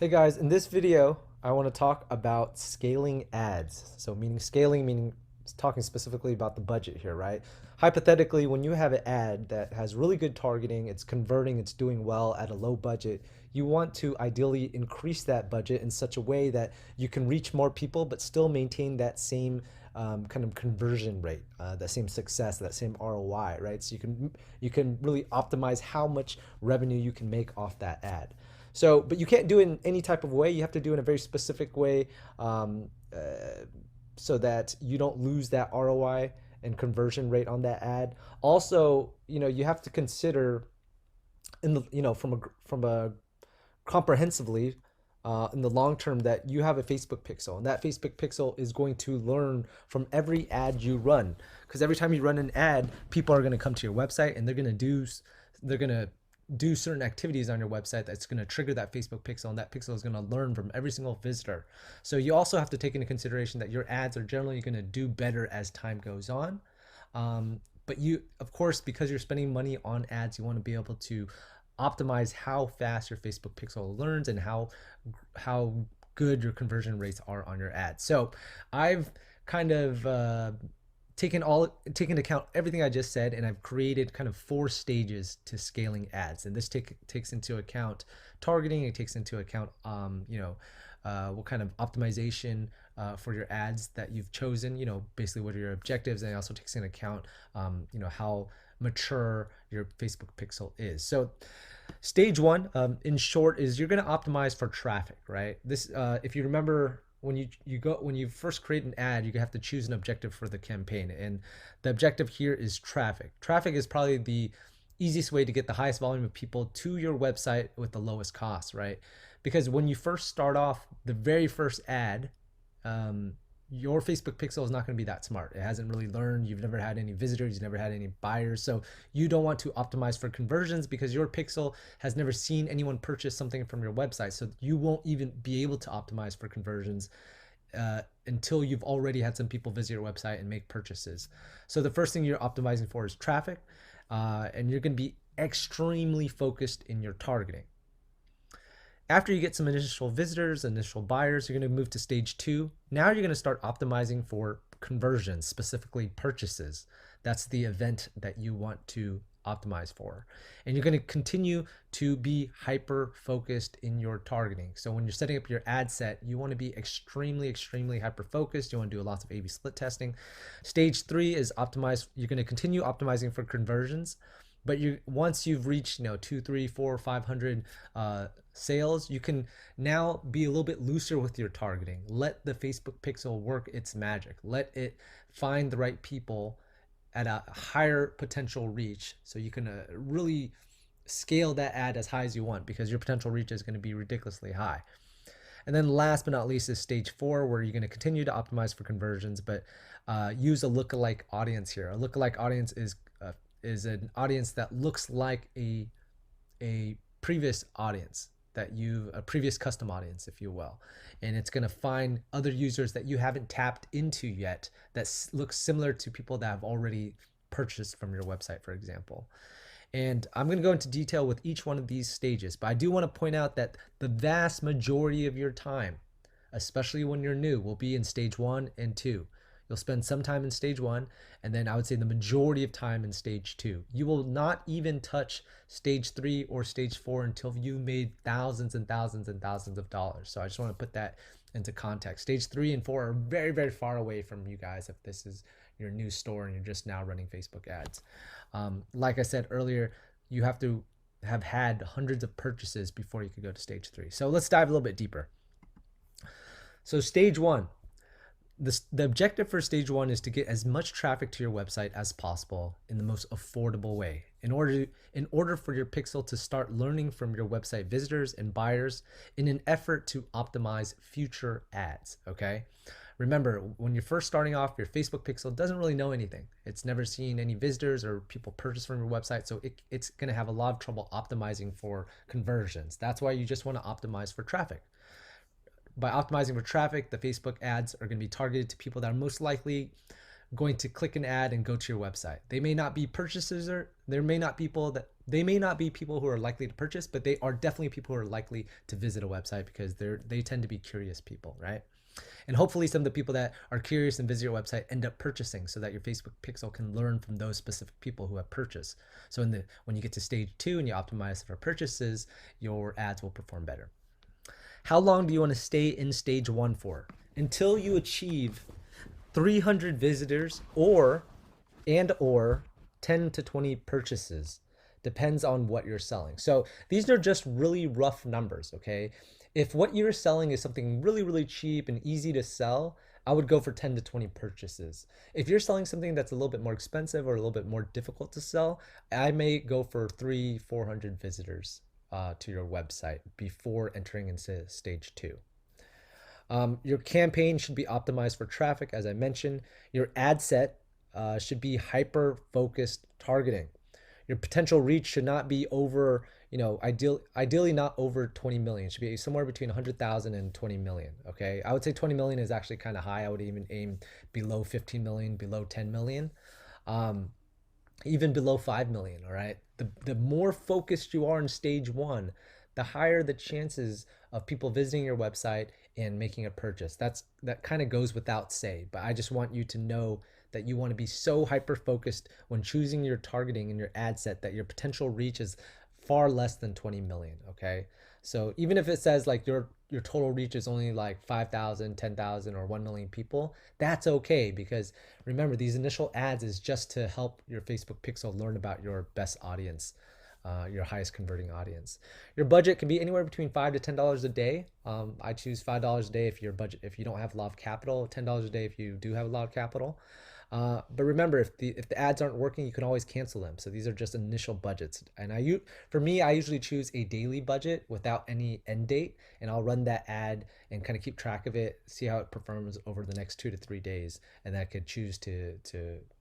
Hey guys, in this video, I want to talk about scaling ads. So meaning scaling, meaning talking specifically about the budget here, right? Hypothetically, when you have an ad that has really good targeting, it's converting, it's doing well at a low budget, you want to ideally increase that budget in such a way that you can reach more people, but still maintain that same kind of conversion rate, that same success, that same ROI, right? So you can really optimize how much revenue you can make off that ad. So, but you can't do it in any type of way. You have to do it in a very specific way, um, uh, so that you don't lose that ROI and conversion rate on that ad. Also, you have to consider in the, from a comprehensively, in the long term, that you have a Facebook pixel, and that Facebook pixel is going to learn from every ad you run, because every time you run an ad, people are going to come to your website and they're going to do certain activities on your website that's going to trigger that Facebook pixel, and that pixel is going to learn from every single visitor. So you also have to take into consideration that your ads are generally going to do better as time goes on. But you, of course, because you're spending money on ads, you want to be able to optimize how fast your Facebook pixel learns and how good your conversion rates are on your ads. So I've kind of taken into account everything I just said, and I've created kind of 4 stages to scaling ads. And this takes into account targeting. It takes into account what kind of optimization for your ads that you've chosen. Basically what are your objectives, and it also takes into account how mature your Facebook pixel is. So stage one, in short, is you're going to optimize for traffic, right? This, if you remember, when you first create an ad, you have to choose an objective for the campaign, and the objective here is traffic. Traffic is probably the easiest way to get the highest volume of people to your website with the lowest cost, right? Because when you first start off, the very first ad, your Facebook pixel is not going to be that smart. It hasn't really learned. You've never had any visitors. You've never had any buyers. So you don't want to optimize for conversions, because your pixel has never seen anyone purchase something from your website. So you won't even be able to optimize for conversions until you've already had some people visit your website and make purchases. So the first thing you're optimizing for is traffic, and you're going to be extremely focused in your targeting. After you get some initial visitors, initial buyers, you're going to move to stage two. Now you're going to start optimizing for conversions, specifically purchases. That's the event that you want to optimize for. And you're going to continue to be hyper focused in your targeting. So when you're setting up your ad set, you want to be extremely, extremely hyper focused. You want to do lots of A/B split testing. Stage three is optimize. You're going to continue optimizing for conversions. But once you've reached 2, 3, 4, 500 sales, you can now be a little bit looser with your targeting. Let the Facebook pixel work its magic. Let it find the right people at a higher potential reach, so you can really scale that ad as high as you want, because your potential reach is going to be ridiculously high. And then last but not least is stage four, where you're going to continue to optimize for conversions, but use a lookalike audience here. A lookalike audience is an audience that looks like a previous audience, a previous custom audience, if you will. And it's going to find other users that you haven't tapped into yet that looks similar to people that have already purchased from your website, for example. And I'm going to go into detail with each one of these stages, but I do want to point out that the vast majority of your time, especially when you're new, will be in stage 1 and 2. You'll spend some time in stage 1, and then I would say the majority of time in stage 2. You will not even touch stage 3 or stage 4 until you've made thousands and thousands and thousands of dollars. So I just want to put that into context. Stage 3 and 4 are very, very far away from you guys if this is your new store and you're just now running Facebook ads. Like I said earlier, you have to have had hundreds of purchases before you could go to stage 3. So let's dive a little bit deeper. So stage 1. The objective for stage 1 is to get as much traffic to your website as possible in the most affordable way. In order for your pixel to start learning from your website visitors and buyers in an effort to optimize future ads, okay? Remember, when you're first starting off, your Facebook pixel doesn't really know anything. It's never seen any visitors or people purchase from your website, so it's going to have a lot of trouble optimizing for conversions. That's why you just want to optimize for traffic. By optimizing for traffic, the Facebook ads are going to be targeted to people that are most likely going to click an ad and go to your website. They may not be purchasers, or there may not be They may not be people who are likely to purchase, but they are definitely people who are likely to visit a website because they tend to be curious people, right? And hopefully some of the people that are curious and visit your website end up purchasing so that your Facebook pixel can learn from those specific people who have purchased. So when you get to stage 2 and you optimize for purchases, your ads will perform better. How long do you want to stay in stage 1 for? Until you achieve 300 visitors or 10 to 20 purchases. Depends on what you're selling. So these are just really rough numbers, okay? If what you're selling is something really, really cheap and easy to sell, I would go for 10 to 20 purchases. If you're selling something that's a little bit more expensive or a little bit more difficult to sell, I may go for 400 visitors to your website before entering into stage 2. Your campaign should be optimized for traffic, as I mentioned. Your ad set should be hyper focused targeting. Your potential reach should not be over, ideally not over 20 million. It should be somewhere between 100,000 and 20 million. Okay. I would say 20 million is actually kind of high. I would even aim below 15 million, below 10 million. Um, Even below 5 million. All right. The more focused you are in stage 1, the higher the chances of people visiting your website and making a purchase. That kind of goes without say, but I just want you to know that you want to be so hyper focused when choosing your targeting and your ad set that your potential reach is far less than 20 million. Okay. So even if it says like your total reach is only like 5,000, 10,000, or 1 million people, that's okay, because remember, these initial ads is just to help your Facebook pixel learn about your best audience, your highest converting audience. Your budget can be anywhere between $5 to $10 a day. I choose $5 a day if if you don't have a lot of capital, $10 a day if you do have a lot of capital. But remember, if the ads aren't working, you can always cancel them. So these are just initial budgets. And for me, I usually choose a daily budget without any end date, and I'll run that ad and kind of keep track of it, see how it performs over the next 2 to 3 days, and then I could choose to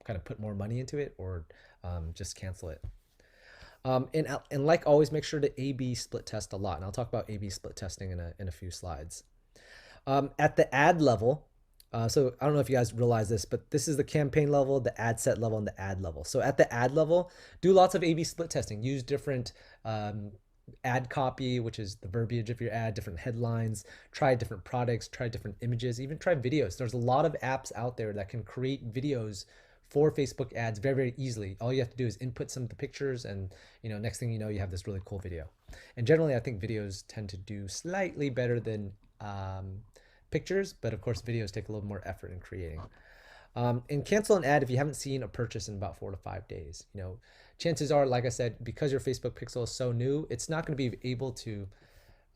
kind of put more money into it or just cancel it. And like always, make sure to A/B split test a lot, and I'll talk about A/B split testing in a few slides. At the ad level, so I don't know if you guys realize this, but this is the campaign level, the ad set level, and the ad level. So at the ad level, do lots of A/B split testing. Use different ad copy, which is the verbiage of your ad, different headlines, try different products, try different images, even try videos. There's a lot of apps out there that can create videos for Facebook ads very, very easily. All you have to do is input some of the pictures, and next thing you know, you have this really cool video. And generally, I think videos tend to do slightly better than pictures, but of course, videos take a little more effort in creating. And cancel an ad if you haven't seen a purchase in about 4 to 5 days. Chances are, like I said, because your Facebook pixel is so new, it's not going to be able to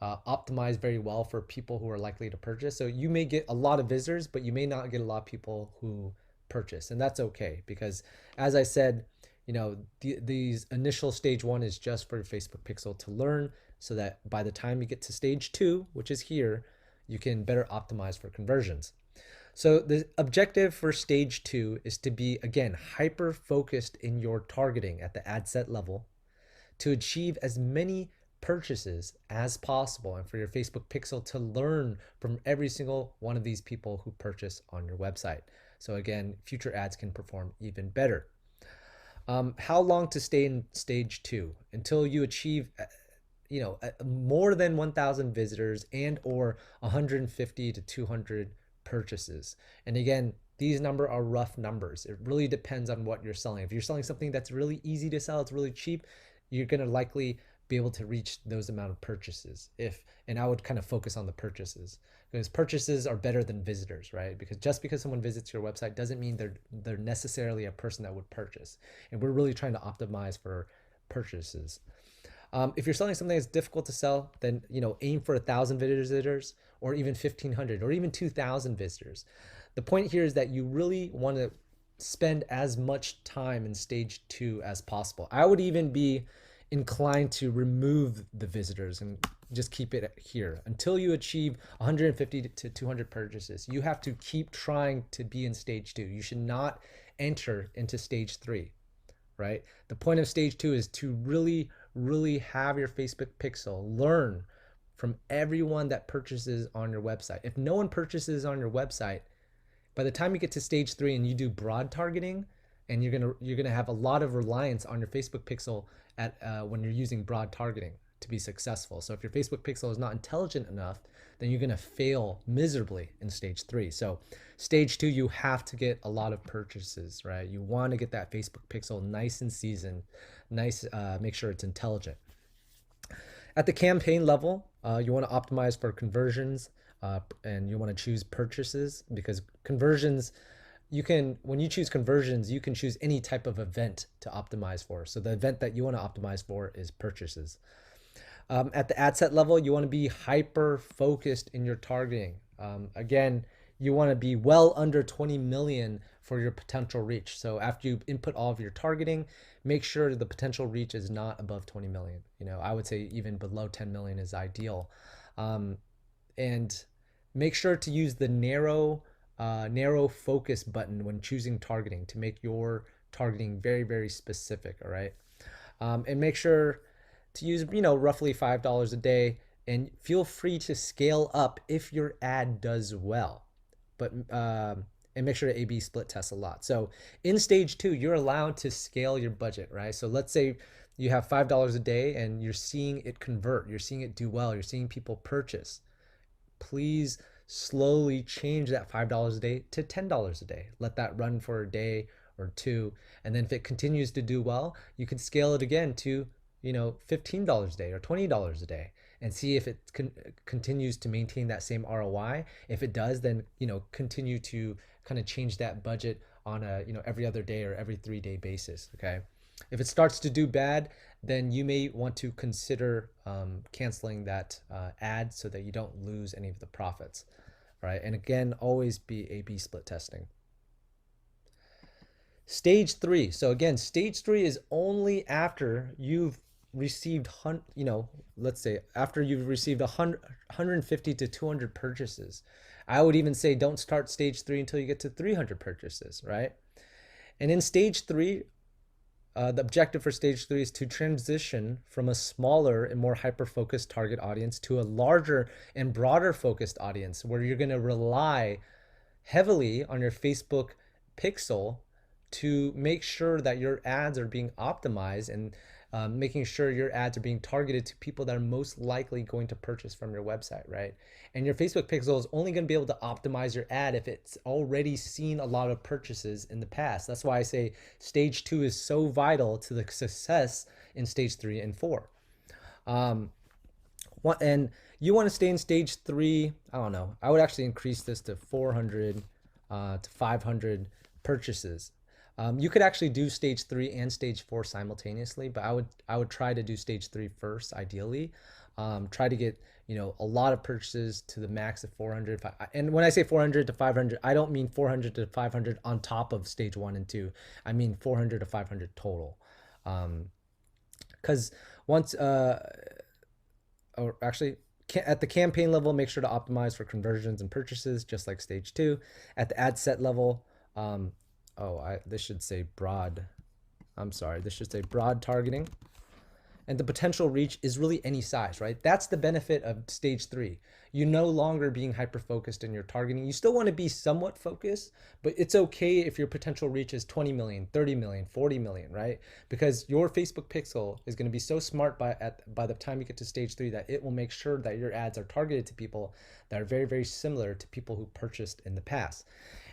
optimize very well for people who are likely to purchase. So you may get a lot of visitors, but you may not get a lot of people who purchase, and that's okay, because as I said, these initial stage 1 is just for your Facebook pixel to learn, so that by the time you get to stage 2, which is here, you can better optimize for conversions. So the objective for stage 2 is to be, again, hyper focused in your targeting at the ad set level to achieve as many purchases as possible, and for your Facebook pixel to learn from every single one of these people who purchase on your website. So again, future ads can perform even better. How long to stay in stage 2? Until you achieve more than 1,000 visitors and or 150 to 200 purchases. And again, these numbers are rough numbers. It really depends on what you're selling. If you're selling something that's really easy to sell, it's really cheap, you're going to likely be able to reach those amount of purchases. And I would kind of focus on the purchases, because purchases are better than visitors, right? Because just because someone visits your website doesn't mean they're necessarily a person that would purchase. And we're really trying to optimize for purchases. If you're selling something that's difficult to sell, then aim for 1,000 visitors, or even 1,500, or even 2,000 visitors. The point here is that you really want to spend as much time in stage 2 as possible. I would even be inclined to remove the visitors and just keep it here until you achieve 150 to 200 purchases. You have to keep trying to be in stage 2. You should not enter into stage 3, right? The point of stage 2 is to really, really have your Facebook pixel learn from everyone that purchases on your website. If no one purchases on your website, by the time you get to stage 3 and you do broad targeting, and you're gonna have a lot of reliance on your Facebook pixel at when you're using broad targeting to be successful. So if your Facebook pixel is not intelligent enough, then you're gonna fail miserably in stage 3. So stage 2, you have to get a lot of purchases, right? You want to get that Facebook pixel nice and seasoned, nice. Make sure it's intelligent. At the campaign level, you want to optimize for conversions, and you want to choose purchases, because conversions, you can, when you choose conversions, you can choose any type of event to optimize for. So the event that you want to optimize for is purchases. At the ad set level, you want to be hyper focused in your targeting. Again, you want to be well under 20 million for your potential reach. So after you input all of your targeting, make sure the potential reach is not above 20 million. I would say even below 10 million is ideal. And make sure to use the narrow focus button when choosing targeting to make your targeting very, very specific. All right. And make sure to use, roughly $5 a day, and feel free to scale up if your ad does well. But and make sure to A/B split test a lot. So in stage 2, you're allowed to scale your budget, right? So let's say you have $5 a day and you're seeing it convert, you're seeing it do well, you're seeing people purchase. Please slowly change that $5 a day to $10 a day. Let that run for a day or two, and then if it continues to do well, you can scale it again to $15 a day or $20 a day, and see if it continues to maintain that same ROI. If it does, then continue to kind of change that budget on a every other day or every 3-day basis. Okay. If it starts to do bad, then you may want to consider canceling that ad so that you don't lose any of the profits. All right. And again, always be A/B split testing. Stage 3. So again, stage 3 is only after you've received, let's say after you've received 150 to 200 purchases. I would even say don't start stage 3 until you get to 300 purchases, right? And in stage 3, the objective for stage 3 is to transition from a smaller and more hyper-focused target audience to a larger and broader focused audience, where you're going to rely heavily on your Facebook pixel to make sure that your ads are being optimized, and making sure your ads are being targeted to people that are most likely going to purchase from your website, right? And your Facebook pixel is only going to be able to optimize your ad if it's already seen a lot of purchases in the past. That's why I say stage 2 is so vital to the success in stage 3 and 4. And you want to stay in stage 3. I don't know, I would actually increase this to 400 to 500 purchases. You could actually do stage 3 and stage 4 simultaneously, but I would try to do stage 3 first, ideally. Try to get a lot of purchases to the max of 400. And when I say 400 to 500, I don't mean 400 to 500 on top of stage 1 and 2. I mean 400 to 500 total. Because once, or actually, at the campaign level, make sure to optimize for conversions and purchases, just like stage 2. At the ad set level, this should say broad. I'm sorry, this should say broad targeting. And the potential reach is really any size, right? That's the benefit of stage 3. You're no longer being hyper-focused in your targeting. You still want to be somewhat focused, but it's okay if your potential reach is 20 million, 30 million, 40 million, right? Because your Facebook pixel is going to be so smart by the time you get to stage 3 that it will make sure that your ads are targeted to people that are very, very similar to people who purchased in the past.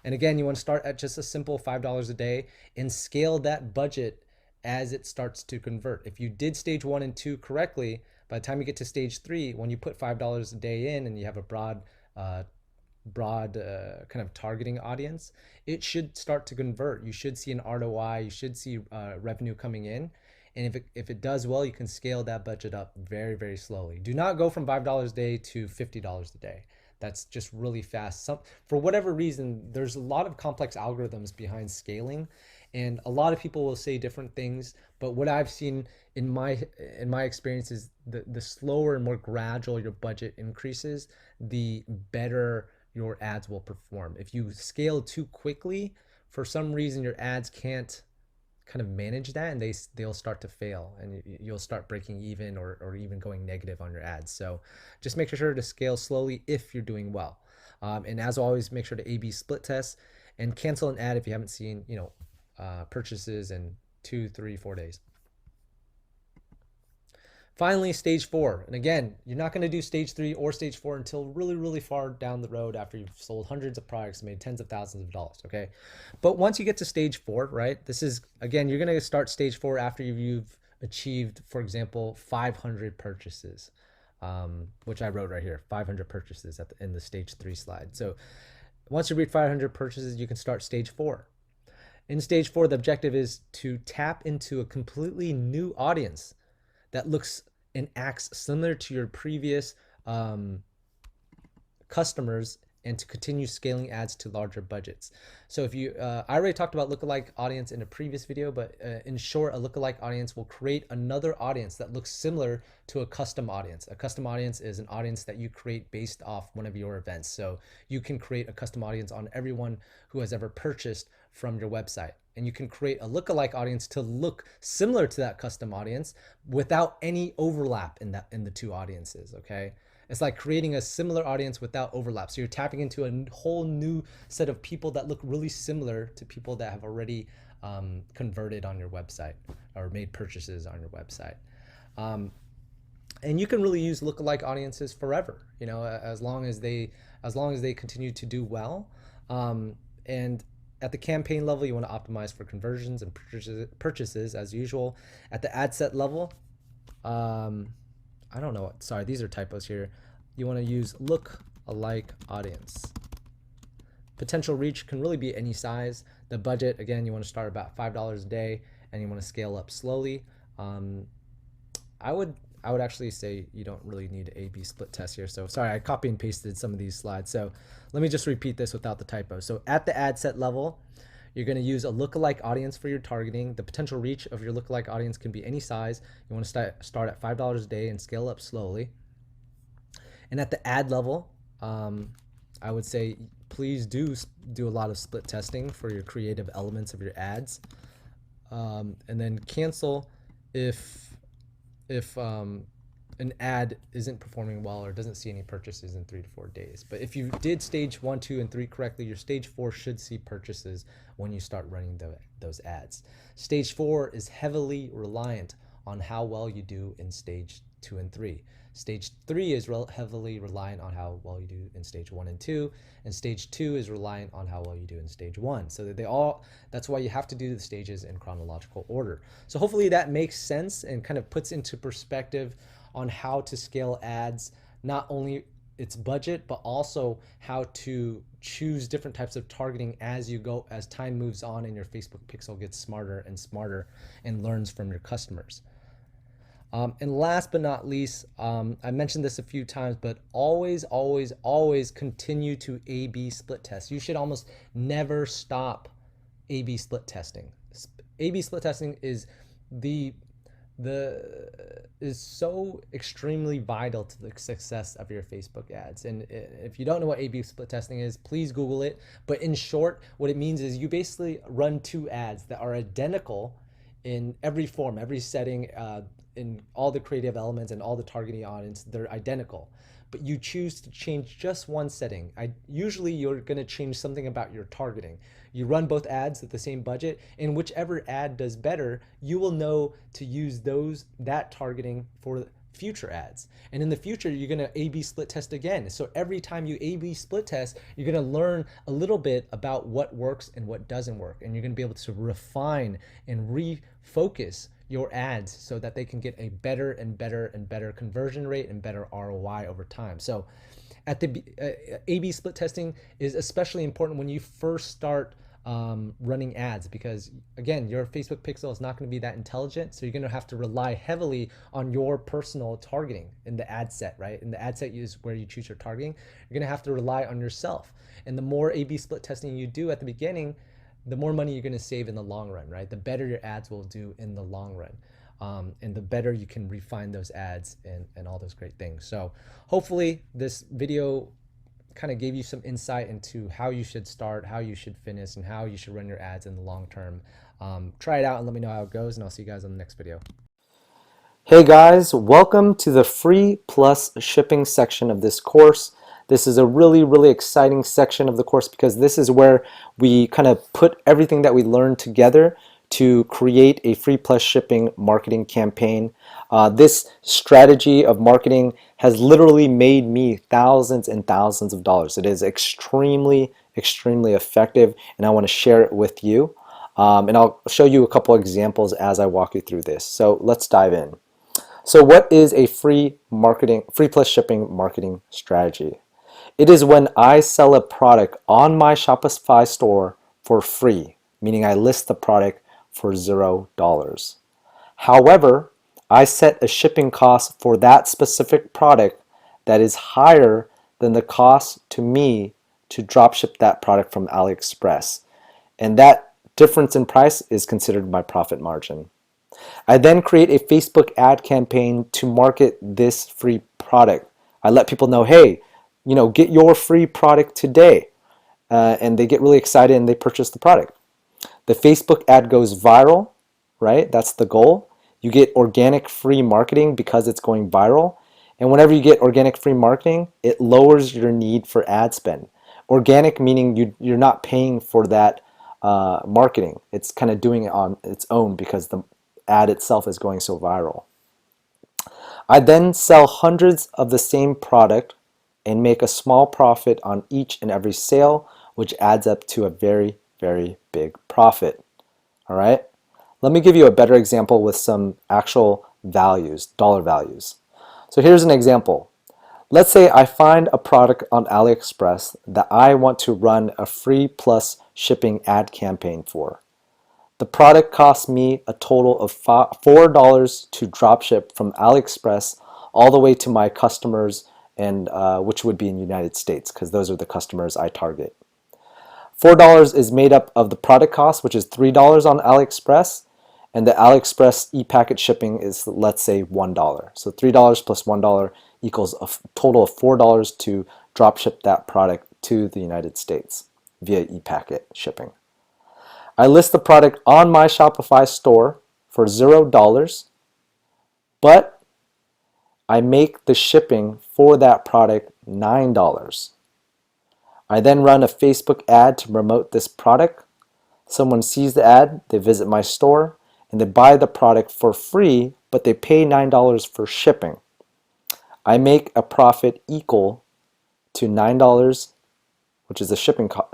And again, you want to start at just a simple $5 a day and scale that budget as it starts to convert. If you did stage 1 and 2 correctly, by the time you get to stage 3, when you put $5 a day in and you have a broad kind of targeting audience, it should start to convert. You should see an ROI, you should see revenue coming in. And if it does well, you can scale that budget up very, very slowly. Do not go from $5 a day to $50 a day. That's just really fast. For whatever reason, there's a lot of complex algorithms behind scaling, and a lot of people will say different things. But what I've seen in my experience is the slower and more gradual your budget increases, the better your ads will perform. If you scale too quickly, for some reason your ads can't kind of manage that, and they'll start to fail, and you'll start breaking even or even going negative on your ads. So just make sure to scale slowly if you're doing well. And as always, make sure to A/B split test and cancel an ad if you haven't seen purchases in 2, 3, 4 days. Finally, stage 4. And again, you're not going to do stage 3 or stage 4 until really, really far down the road after you've sold hundreds of products and made tens of thousands of dollars. Okay. But once you get to stage 4, right, this is, again, you're going to start stage 4 after you've achieved, for example, 500 purchases, which I wrote right here, 500 purchases in the stage 3 slide. So once you reach 500 purchases, you can start stage 4. In stage 4, the objective is to tap into a completely new audience that looks and acts similar to your previous customers, and to continue scaling ads to larger budgets. So if you, I already talked about lookalike audience in a previous video, but in short, a lookalike audience will create another audience that looks similar to a custom audience. A custom audience is an audience that you create based off one of your events. So you can create a custom audience on everyone who has ever purchased from your website. And you can create a lookalike audience to look similar to that custom audience without any overlap in the two audiences, okay? It's like creating a similar audience without overlap. So you're tapping into a whole new set of people that look really similar to people that have already converted on your website or made purchases on your website. And you can really use lookalike audiences forever, you know, as long as they continue to do well. And at the campaign level, you want to optimize for conversions and purchases as usual. At the ad set level, I don't know. Sorry, these are typos here. You want to use look-alike audience. Potential reach can really be any size. The budget, again, you want to start about $5 a day, and you want to scale up slowly. I would actually say you don't really need an A/B split test here. So sorry, I copy and pasted some of these slides. So let me just repeat this without the typo. So at the ad set level, you're going to use a lookalike audience for your targeting. The potential reach of your lookalike audience can be any size. You want to start at $5 a day and scale up slowly. And at the ad level, I would say please do a lot of split testing for your creative elements of your ads, and then cancel if an ad isn't performing well or doesn't see any purchases in 3 to 4 days. But if you did stage 1, 2, and 3 correctly, your stage 4 should see purchases when you start running those ads. Stage 4 is heavily reliant on how well you do in stage 2 and 3. Stage 3 is heavily reliant on how well you do in stage 1 and 2, and stage 2 is reliant on how well you do in stage 1. So that's why you have to do the stages in chronological order. So hopefully that makes sense and kind of puts into perspective on how to scale ads, not only its budget, but also how to choose different types of targeting as you go, as time moves on and your Facebook pixel gets smarter and smarter and learns from your customers. And last but not least, I mentioned this a few times, but always, always, always continue to A/B split test. You should almost never stop A/B split testing. A/B split testing is is so extremely vital to the success of your Facebook ads. And if you don't know what A/B split testing is, please Google it. But in short, what it means is you basically run 2 ads that are identical in every form, every setting, in all the creative elements and all the targeting audience. They're identical, but you choose to change just one setting. Usually you're going to change something about your targeting. You run both ads at the same budget, and whichever ad does better, you will know to use that targeting for future ads. And in the future, you're going to A/B split test again. So every time you A/B split test, you're going to learn a little bit about what works and what doesn't work. And you're going to be able to refine and refocus your ads so that they can get a better and better and better conversion rate and better ROI over time. So at the A/B split testing is especially important when you first start running ads, because again, your Facebook pixel is not going to be that intelligent, so you're going to have to rely heavily on your personal targeting in the ad set, right? And the ad set is where you choose your targeting. You're going to have to rely on yourself, and the more A/B split testing you do at the beginning, the more money you're going to save in the long run, right? The better your ads will do in the long run. And the better you can refine those ads and all those great things. So hopefully this video kind of gave you some insight into how you should start, how you should finish, and how you should run your ads in the long term. Try it out and let me know how it goes, and I'll see you guys on the next video. Hey guys, welcome to the free plus shipping section of this course. This is a really, really exciting section of the course because this is where we kind of put everything that we learned together to create a free plus shipping marketing campaign. This strategy of marketing has literally made me thousands and thousands of dollars. It is extremely, extremely effective, and I want to share it with you. And I'll show you a couple examples as I walk you through this. So let's dive in. So what is a free plus shipping marketing strategy? It is when I sell a product on my Shopify store for free, meaning I list the product for $0. However, I set a shipping cost for that specific product that is higher than the cost to me to dropship that product from AliExpress. And that difference in price is considered my profit margin. I then create a Facebook ad campaign to market this free product. I let people know, hey, get your free product today. And they get really excited and they purchase the product. The Facebook ad goes viral, right? That's the goal. You get organic free marketing because it's going viral. And whenever you get organic free marketing, it lowers your need for ad spend. Organic meaning you're not paying for that marketing. It's kind of doing it on its own because the ad itself is going so viral. I then sell hundreds of the same product and make a small profit on each and every sale, which adds up to a very, very big profit. All right? Let me give you a better example with some actual values, dollar values. So here's an example. Let's say I find a product on AliExpress that I want to run a free plus shipping ad campaign for. The product costs me a total of $4 to dropship from AliExpress all the way to my customers, and which would be in the United States because those are the customers I target. $4 is made up of the product cost, which is $3 on AliExpress, and the AliExpress e-packet shipping is, let's say, $1. So $3 plus $1 equals a total of $4 to dropship that product to the United States via e-packet shipping. I list the product on my Shopify store for $0, but I make the shipping for that product $9. I then run a Facebook ad to promote this product. Someone sees the ad, they visit my store, and they buy the product for free, but they pay $9 for shipping. I make a profit equal to $9, which is the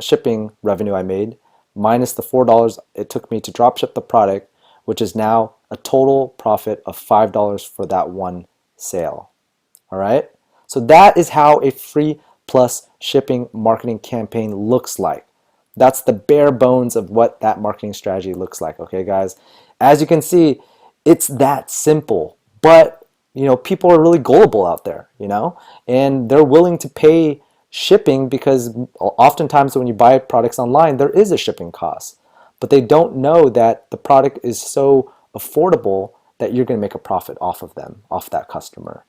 shipping revenue I made, minus the $4 it took me to dropship the product, which is now a total profit of $5 for that one sale. All right? So that is how a free plus shipping marketing campaign looks like. That's the bare bones of what that marketing strategy looks like, okay, guys? As you can see, it's that simple, but people are really gullible out there, and they're willing to pay shipping because oftentimes when you buy products online, there is a shipping cost, but they don't know that the product is so affordable that you're going to make a profit off of them, off that customer.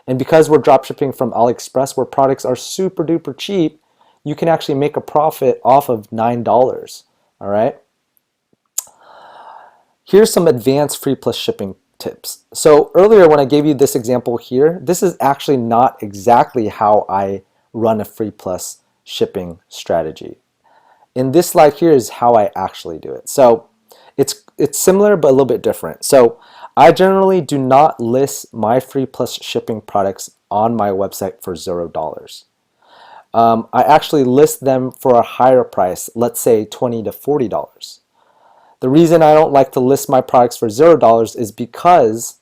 And because we're drop shipping from AliExpress where products are super duper cheap, you can actually make a profit off of $9. All right. Here's some advanced free plus shipping tips. So earlier when I gave you this example here, this is actually not exactly how I run a free plus shipping strategy. In this slide here is how I actually do it. So it's similar but a little bit different. So I generally do not list my free plus shipping products on my website for $0. I actually list them for a higher price, let's say $20 to $40. The reason I don't like to list my products for $0 is because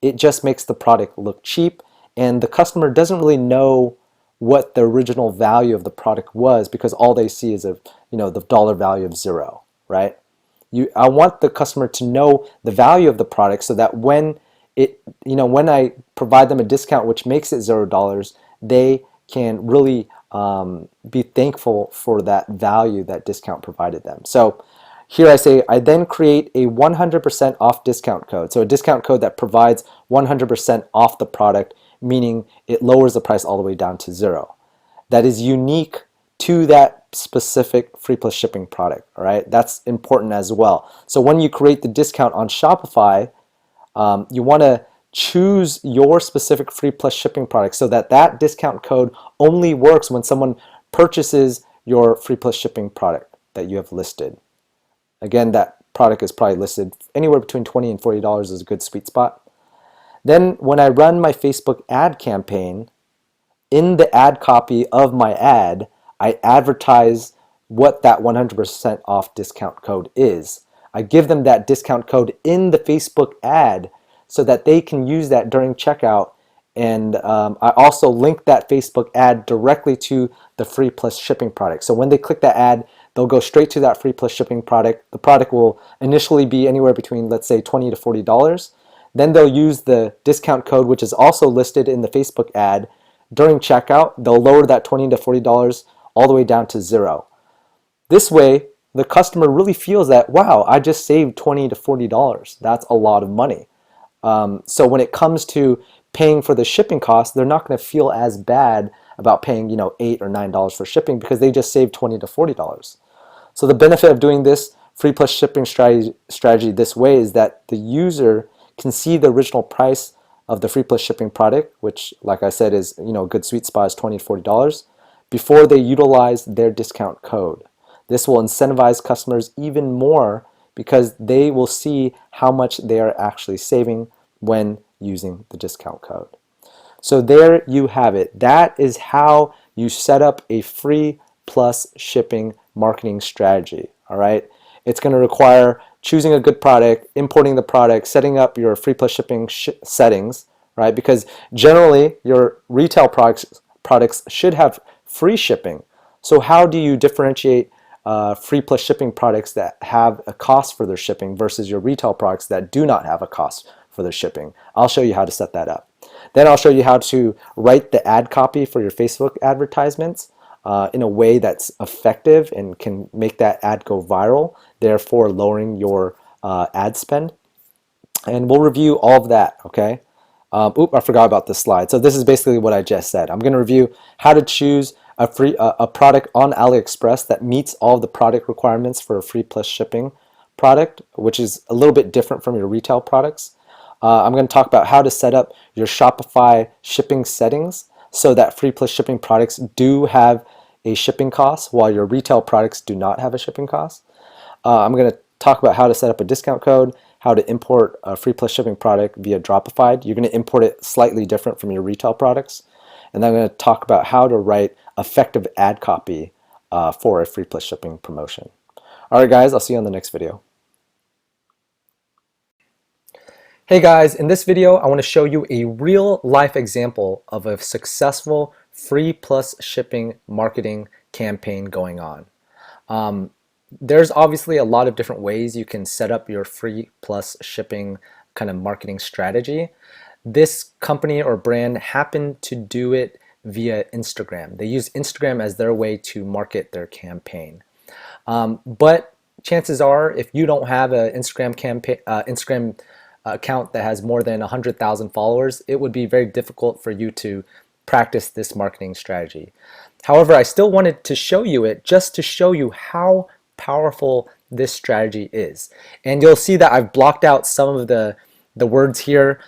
it just makes the product look cheap and the customer doesn't really know what the original value of the product was because all they see is the dollar value of 0, right? I want the customer to know the value of the product so that when I provide them a discount which makes it $0, they can really be thankful for that value that discount provided them. So here I say I then create a 100% off discount code. So a discount code that provides 100% off the product, meaning it lowers the price all the way down to 0. That is unique to that specific free plus shipping product. All right, that's important as well. So when you create the discount on Shopify, you want to choose your specific free plus shipping product so that that discount code only works when someone purchases your free plus shipping product that you have listed. Again, that product is probably listed anywhere between $20 and $40 is a good sweet spot. Then when I run my Facebook ad campaign, in the ad copy of my ad, I advertise what that 100% off discount code is. I give them that discount code in the Facebook ad so that they can use that during checkout. And I also link that Facebook ad directly to the free plus shipping product. So when they click that ad, they'll go straight to that free plus shipping product. The product will initially be anywhere between, let's say, $20 to $40. Then they'll use the discount code, which is also listed in the Facebook ad. During checkout, they'll lower that $20 to $40 all the way down to zero. This way, the customer really feels that, wow, I just saved $20 to $40. That's a lot of money. So when it comes to paying for the shipping costs, they're not going to feel as bad about paying, $8 or $9 for shipping because they just saved $20 to $40. So the benefit of doing this free plus shipping strategy this way is that the user can see the original price of the free plus shipping product, which, like I said, is a good sweet spot is $20 to $40, before they utilize their discount code. This will incentivize customers even more because they will see how much they are actually saving when using the discount code. So there you have it. That is how you set up a free plus shipping marketing strategy. All right. It's going to require choosing a good product, importing the product, setting up your free plus shipping settings, right? Because generally your retail products should have free shipping. So how do you differentiate free plus shipping products that have a cost for their shipping versus your retail products that do not have a cost for their shipping? I'll show you how to set that up. Then I'll show you how to write the ad copy for your Facebook advertisements in a way that's effective and can make that ad go viral, therefore lowering your ad spend. And we'll review all of that, okay? I forgot about this slide. So this is basically what I just said. I'm going to review how to choose a product on AliExpress that meets all of the product requirements for a free plus shipping product, which is a little bit different from your retail products. I'm going to talk about how to set up your Shopify shipping settings so that free plus shipping products do have a shipping cost while your retail products do not have a shipping cost. I'm going to talk about how to set up a discount code, how to import a free plus shipping product via Dropify. You're going to import it slightly different from your retail products. And then I'm going to talk about how to write effective ad copy for a free plus shipping promotion. All right, guys, I'll see you on the next video. Hey guys, in this video, I want to show you a real life example of a successful free plus shipping marketing campaign going on. There's obviously a lot of different ways you can set up your free plus shipping kind of marketing strategy. This company or brand happened to do it via Instagram. They use Instagram as their way to market their campaign. But chances are, if you don't have an Instagram account that has more than 100,000 followers, it would be very difficult for you to practice this marketing strategy. However, I still wanted to show you it just to show you how powerful this strategy is. And you'll see that I've blocked out some of the words here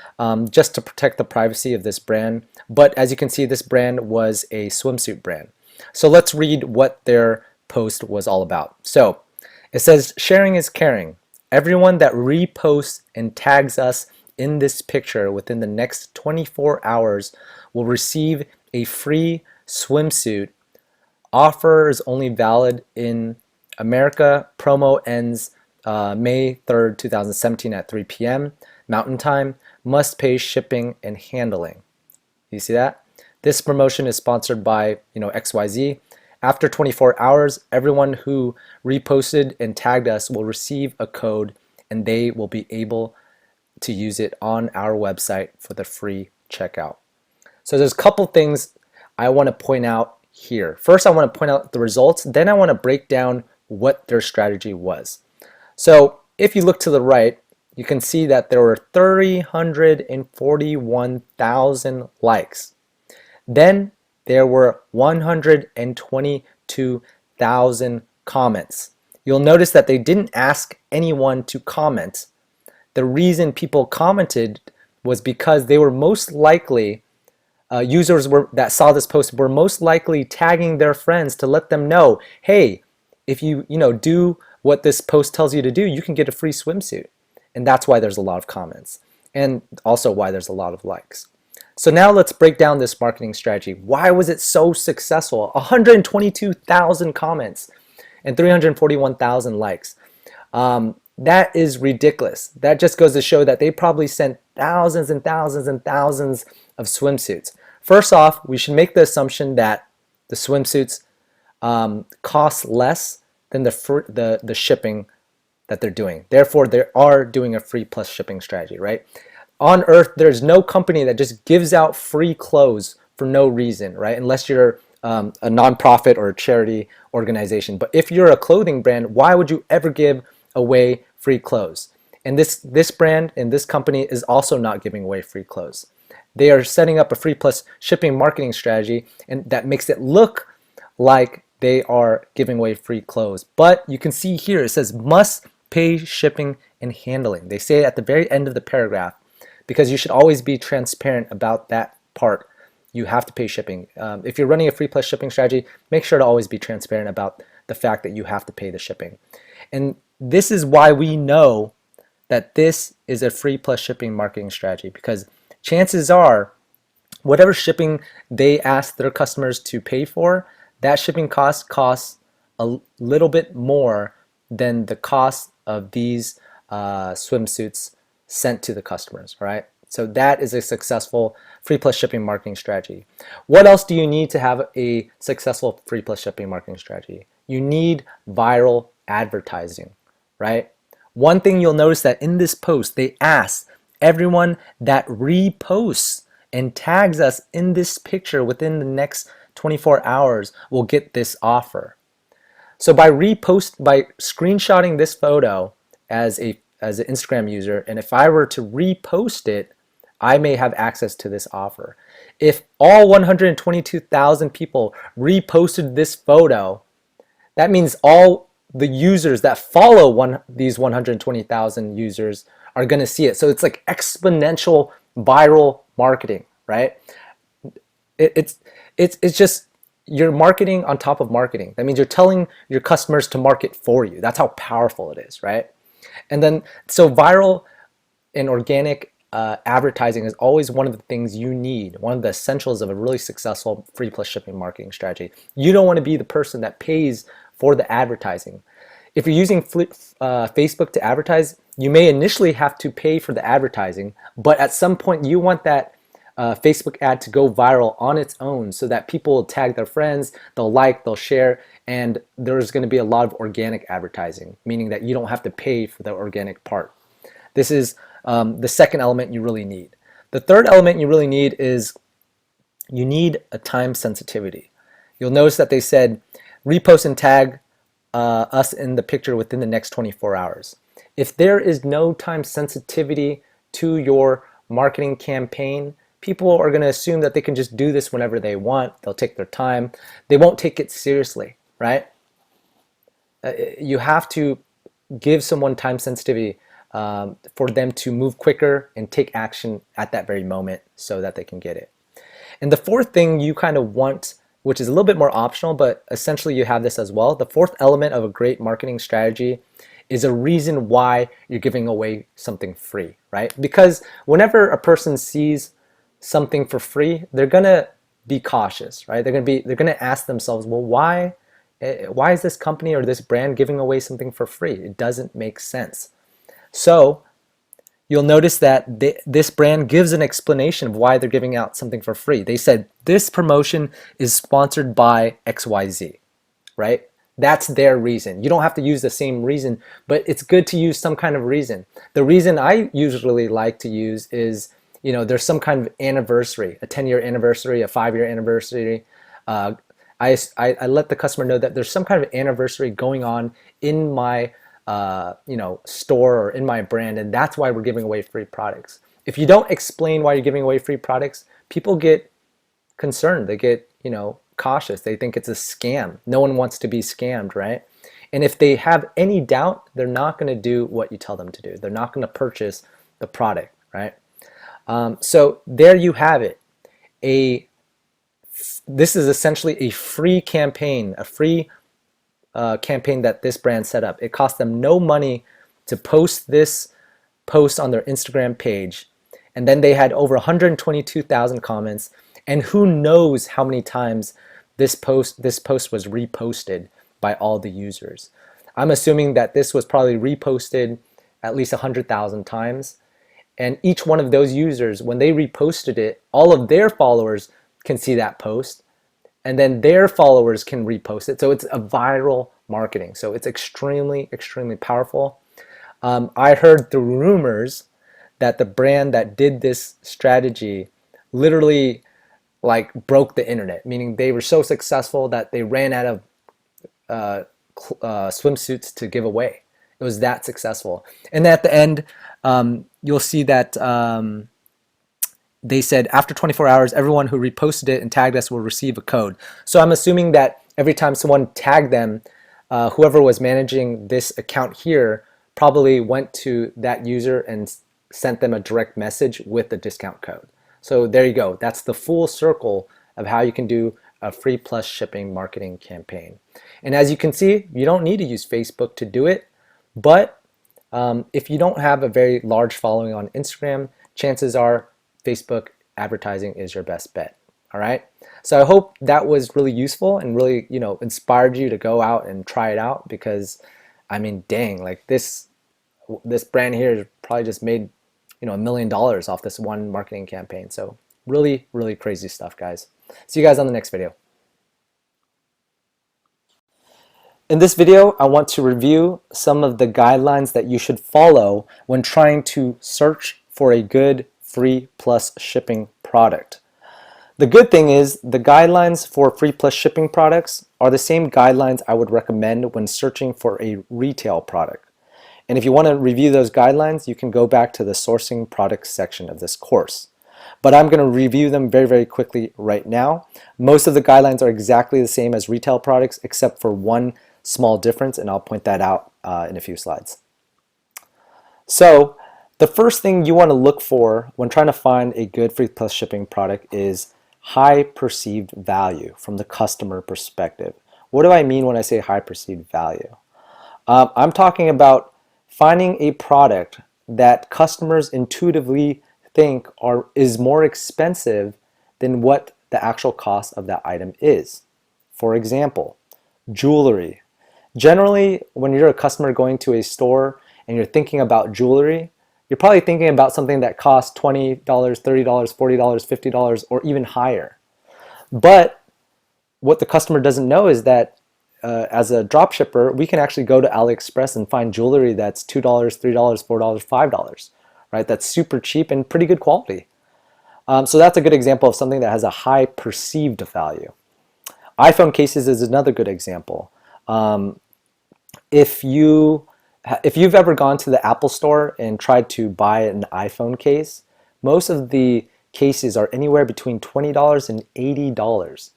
just to protect the privacy of this brand. But as you can see, this brand was a swimsuit brand. So let's read what their post was all about. So it says, "Sharing is caring. Everyone that reposts and tags us in this picture within the next 24 hours will receive a free swimsuit. Offer is only valid in America. Promo ends May 3rd, 2017 at 3 p.m. Mountain Time. Must pay shipping and handling." You see that? This promotion is sponsored by XYZ. After 24 hours, everyone who reposted and tagged us will receive a code and they will be able to use it on our website for the free checkout. So there's a couple things I want to point out here. First, I want to point out the results. Then I want to break down what their strategy was. So if you look to the right, you can see that there were 341,000 likes. Then there were 122,000 comments. You'll notice that they didn't ask anyone to comment. The reason people commented was because they were most likely users that saw this post were most likely tagging their friends to let them know, hey, if you do what this post tells you to do, you can get a free swimsuit. And that's why there's a lot of comments, and also why there's a lot of likes. So now let's break down this marketing strategy. Why was it so successful? 122,000 comments and 341,000 likes. That is ridiculous. That just goes to show that they probably sent thousands and thousands and thousands of swimsuits. First off, we should make the assumption that the swimsuits cost less than the shipping that they're doing. Therefore, they are doing a free plus shipping strategy, right? On earth, there's no company that just gives out free clothes for no reason, right? Unless you're a nonprofit or a charity organization. But if you're a clothing brand, why would you ever give away free clothes? And this brand and this company is also not giving away free clothes. They are setting up a free plus shipping marketing strategy, and that makes it look like they are giving away free clothes. But you can see here it says must pay shipping and handling. They say it at the very end of the paragraph because you should always be transparent about that part. You have to pay shipping. If you're running a free plus shipping strategy, make sure to always be transparent about the fact that you have to pay the shipping. And this is why we know that this is a free plus shipping marketing strategy, because chances are whatever shipping they ask their customers to pay for, that shipping costs a little bit more than the cost of these swimsuits sent to the customers, right? So that is a successful free plus shipping marketing strategy. What else do you need to have a successful free plus shipping marketing strategy? You need viral advertising, right? One thing you'll notice that in this post, they ask everyone that reposts and tags us in this picture within the next 24 hours will get this offer. So by screenshotting this photo as an Instagram user, and if I were to repost it, I may have access to this offer. If all 122,000 people reposted this photo, that means all the users that follow these 120,000 users are going to see it. So it's like exponential viral marketing, right? It's just you're marketing on top of marketing. That means you're telling your customers to market for you. That's how powerful it is, right? And then so viral and organic advertising is always one of the things you need, one of the essentials of a really successful free plus shipping marketing strategy. You don't want to be the person that pays for the advertising. If you're using Facebook to advertise, you may initially have to pay for the advertising, but at some point you want that Facebook ad to go viral on its own so that people will tag their friends, they'll like, they'll share, and there's going to be a lot of organic advertising, meaning that you don't have to pay for the organic part. This is the second element you really need. The third element you really need is you need a time sensitivity. You'll notice that they said repost and tag us in the picture within the next 24 hours. If there is no time sensitivity to your marketing campaign, people are going to assume that they can just do this whenever they want. They'll take their time. They won't take it seriously, right? You have to give someone time sensitivity for them to move quicker and take action at that very moment so that they can get it. And the fourth thing you kind of want, which is a little bit more optional, but essentially you have this as well. The fourth element of a great marketing strategy is a reason why you're giving away something free, right? Because whenever a person sees something for free, they're gonna be cautious, right? They're gonna ask themselves, well, why is this company or this brand giving away something for free? It doesn't make sense. So you'll notice that this brand gives an explanation of why they're giving out something for free. They said this promotion is sponsored by XYZ, right? That's their reason. You don't have to use the same reason, but it's good to use some kind of reason. The reason I usually like to use is, there's some kind of anniversary, a 10-year anniversary, a 5-year anniversary. I let the customer know that there's some kind of anniversary going on in my store or in my brand, and that's why we're giving away free products. If you don't explain why you're giving away free products, people get concerned. They get, cautious. They think it's a scam. No one wants to be scammed, right? And if they have any doubt, they're not going to do what you tell them to do. They're not going to purchase the product, right? So there you have it. A This is essentially a free campaign, a free campaign that this brand set up. It cost them no money to post this post on their Instagram page, and then they had over 122,000 comments, and who knows how many times this post was reposted by all the users. I'm assuming that this was probably reposted at least 100,000 times, and each one of those users, when they reposted it, all of their followers can see that post, and then their followers can repost it. So it's a viral marketing. So it's extremely, extremely powerful. I heard through rumors that the brand that did this strategy literally like broke the internet, meaning they were so successful that they ran out of swimsuits to give away. It was that successful. And at the end, you'll see that they said after 24 hours, everyone who reposted it and tagged us will receive a code. So I'm assuming that every time someone tagged them, whoever was managing this account here probably went to that user and sent them a direct message with the discount code. So there you go. That's the full circle of how you can do a free plus shipping marketing campaign. And as you can see, you don't need to use Facebook to do it, but if you don't have a very large following on Instagram, chances are Facebook advertising is your best bet. All right. So I hope that was really useful and really, inspired you to go out and try it out, because I mean, dang, like this brand here probably just made, $1 million off this one marketing campaign. So really, really crazy stuff, guys. See you guys on the next video. In this video, I want to review some of the guidelines that you should follow when trying to search for a good free plus shipping product. The good thing is the guidelines for free plus shipping products are the same guidelines I would recommend when searching for a retail product. And if you want to review those guidelines, you can go back to the sourcing products section of this course. But I'm going to review them very, very quickly right now. Most of the guidelines are exactly the same as retail products, except for one small difference, and I'll point that out in a few slides. So the first thing you want to look for when trying to find a good free plus shipping product is high perceived value from the customer perspective. What do I mean when I say high perceived value? I'm talking about finding a product that customers intuitively think is more expensive than what the actual cost of that item is. For example, jewelry. Generally, when you're a customer going to a store and you're thinking about jewelry, you're probably thinking about something that costs $20, $30, $40, $50, or even higher. But what the customer doesn't know is that as a drop shipper, we can actually go to AliExpress and find jewelry that's $2, $3, $4, $5, right? That's super cheap and pretty good quality. So that's a good example of something that has a high perceived value. iPhone cases is another good example. If you've ever gone to the Apple store and tried to buy an iPhone case, most of the cases are anywhere between $20 and $80,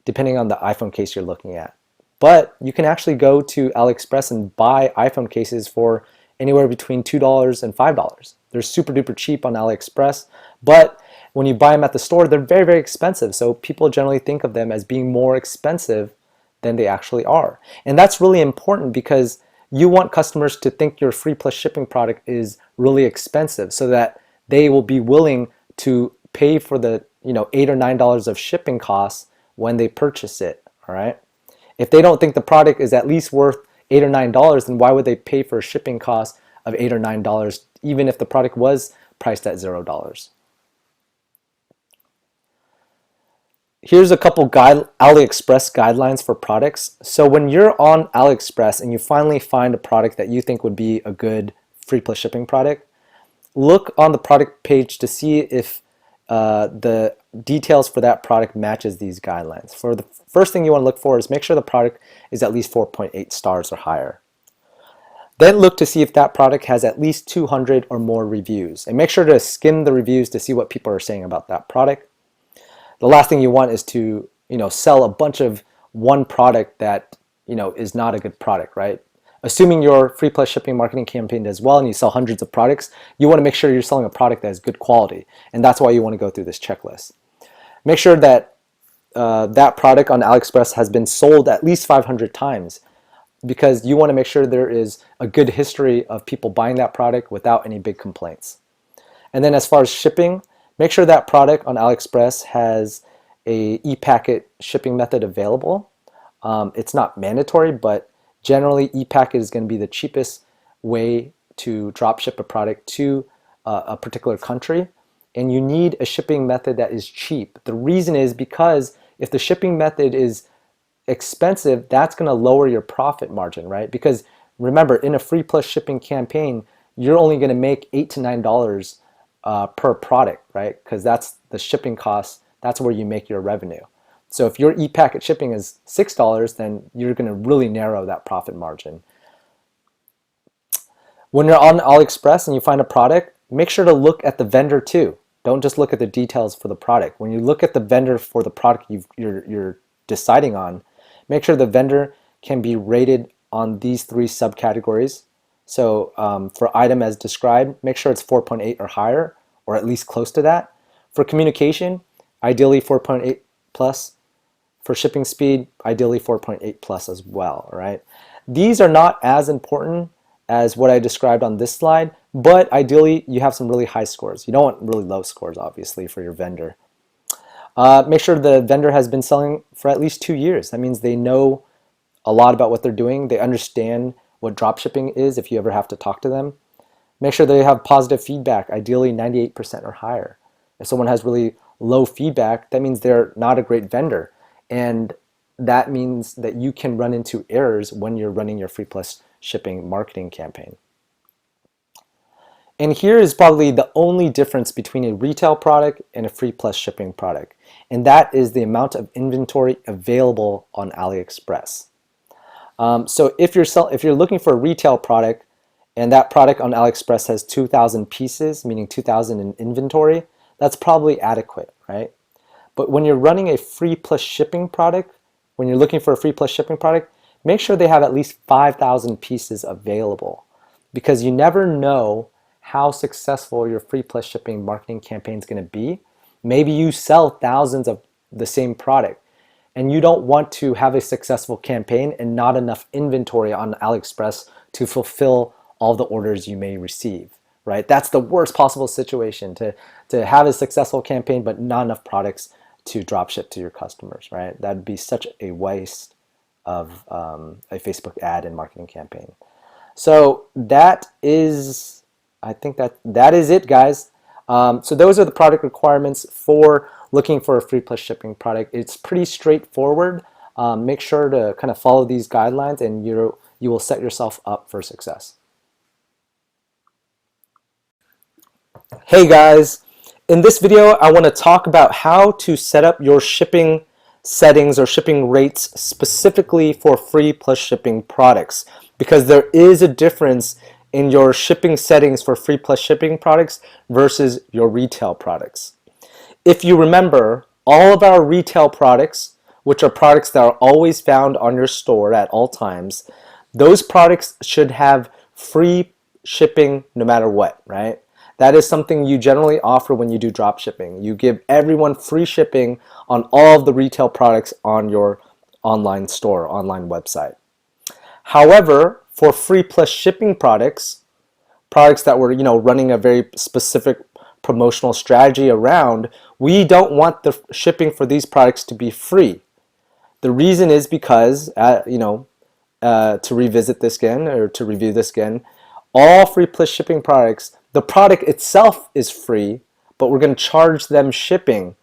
depending on the iPhone case you're looking at. But you can actually go to AliExpress and buy iPhone cases for anywhere between $2 and $5. They're super duper cheap on AliExpress, but when you buy them at the store, they're very, very expensive. So people generally think of them as being more expensive than they actually are. And that's really important because you want customers to think your free plus shipping product is really expensive so that they will be willing to pay for the $8 or $9 of shipping costs when they purchase it. All right. If they don't think the product is at least worth $8 or $9, then why would they pay for a shipping cost of $8 or $9 even if the product was priced at $0? Here's a couple AliExpress guidelines for products. So when you're on AliExpress and you finally find a product that you think would be a good free plus shipping product, look on the product page to see if the details for that product matches these guidelines. For the first thing you want to look for is make sure the product is at least 4.8 stars or higher. Then look to see if that product has at least 200 or more reviews, and make sure to skim the reviews to see what people are saying about that product. The last thing you want is to sell a bunch of one product that is not a good product, right? Assuming your free plus shipping marketing campaign does well and you sell hundreds of products, you want to make sure you're selling a product that has good quality. And that's why you want to go through this checklist. Make sure that that product on AliExpress has been sold at least 500 times, because you want to make sure there is a good history of people buying that product without any big complaints. And then as far as shipping, make sure that product on AliExpress has a e-packet shipping method available. It's not mandatory, but generally e-packet is going to be the cheapest way to drop ship a product to a particular country. And you need a shipping method that is cheap. The reason is because if the shipping method is expensive, that's going to lower your profit margin, right? Because remember, in a free plus shipping campaign, you're only going to make $8 to $9 per product, right? Because that's the shipping cost. That's where you make your revenue. So if your e-packet shipping is $6, then you're going to really narrow that profit margin. When you're on AliExpress and you find a product, make sure to look at the vendor too. Don't just look at the details for the product. When you look at the vendor for the product you're deciding on, make sure the vendor can be rated on these 3 subcategories. So for item as described, make sure it's 4.8 or higher, or at least close to that. For communication, ideally 4.8 plus. For shipping speed, ideally 4.8 plus as well, right? These are not as important as what I described on this slide, but ideally you have some really high scores. You don't want really low scores, obviously, for your vendor. Make sure the vendor has been selling for at least 2 years. That means they know a lot about what they're doing. They understand what dropshipping is if you ever have to talk to them. Make sure they have positive feedback, ideally 98% or higher. If someone has really low feedback, that means they're not a great vendor. And that means that you can run into errors when you're running your free plus shipping marketing campaign. And here is probably the only difference between a retail product and a free plus shipping product. And that is the amount of inventory available on AliExpress. So if you're looking for a retail product and that product on AliExpress has 2,000 pieces, meaning 2,000 in inventory, that's probably adequate, right? But when you're running a free plus shipping product, when you're looking for a free plus shipping product, make sure they have at least 5,000 pieces available, because you never know how successful your free plus shipping marketing campaign is going to be. Maybe you sell thousands of the same product and you don't want to have a successful campaign and not enough inventory on AliExpress to fulfill all the orders you may receive, right? That's the worst possible situation, to have a successful campaign but not enough products to drop ship to your customers, right? That'd be such a waste of a Facebook ad and marketing campaign. So that is, I think that is it, guys. So those are the product requirements for looking for a free plus shipping product. It's pretty straightforward. Make sure to kind of follow these guidelines and you will set yourself up for success. Hey guys, in this video I want to talk about how to set up your shipping settings or shipping rates specifically for free plus shipping products, because there is a difference in your shipping settings for free plus shipping products versus your retail products. If you remember, all of our retail products, which are products that are always found on your store at all times, those products should have free shipping no matter what, right? That is something you generally offer when you do drop shipping. You give everyone free shipping on all of the retail products on your online store, online website. However, for free plus shipping products that we're running a very specific promotional strategy around, we don't want the shipping for these products to be free. The reason is because, to revisit this again or to review this again, all free plus shipping products, the product itself is free, but we're going to charge them shipping.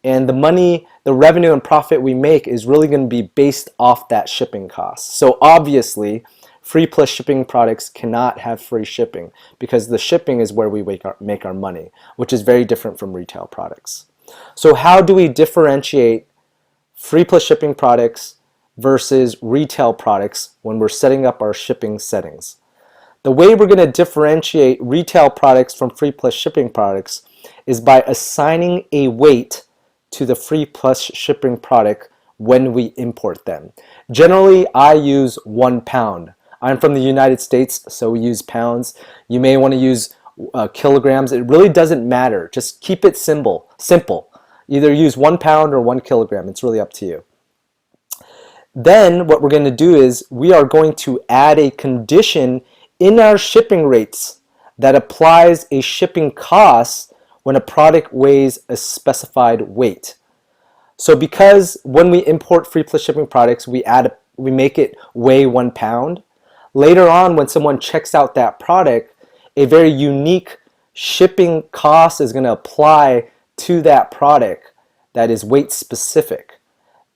And the money, the revenue and profit we make is really going to be based off that shipping cost. So obviously, free plus shipping products cannot have free shipping, because the shipping is where we make our money, which is very different from retail products. So how do we differentiate free plus shipping products versus retail products when we're setting up our shipping settings? The way we're going to differentiate retail products from free plus shipping products is by assigning a weight to the free plus shipping product when we import them. Generally, I use 1 pound. I'm from the United States, so we use pounds. You may want to use kilograms. It really doesn't matter. Just keep it simple. Either use 1 pound or 1 kilogram. It's really up to you. Then what we're going to do is we are going to add a condition in our shipping rates that applies a shipping cost when a product weighs a specified weight. So because when we import free plus shipping products, we make it weigh 1 pound. Later on, when someone checks out that product, a very unique shipping cost is going to apply to that product that is weight specific.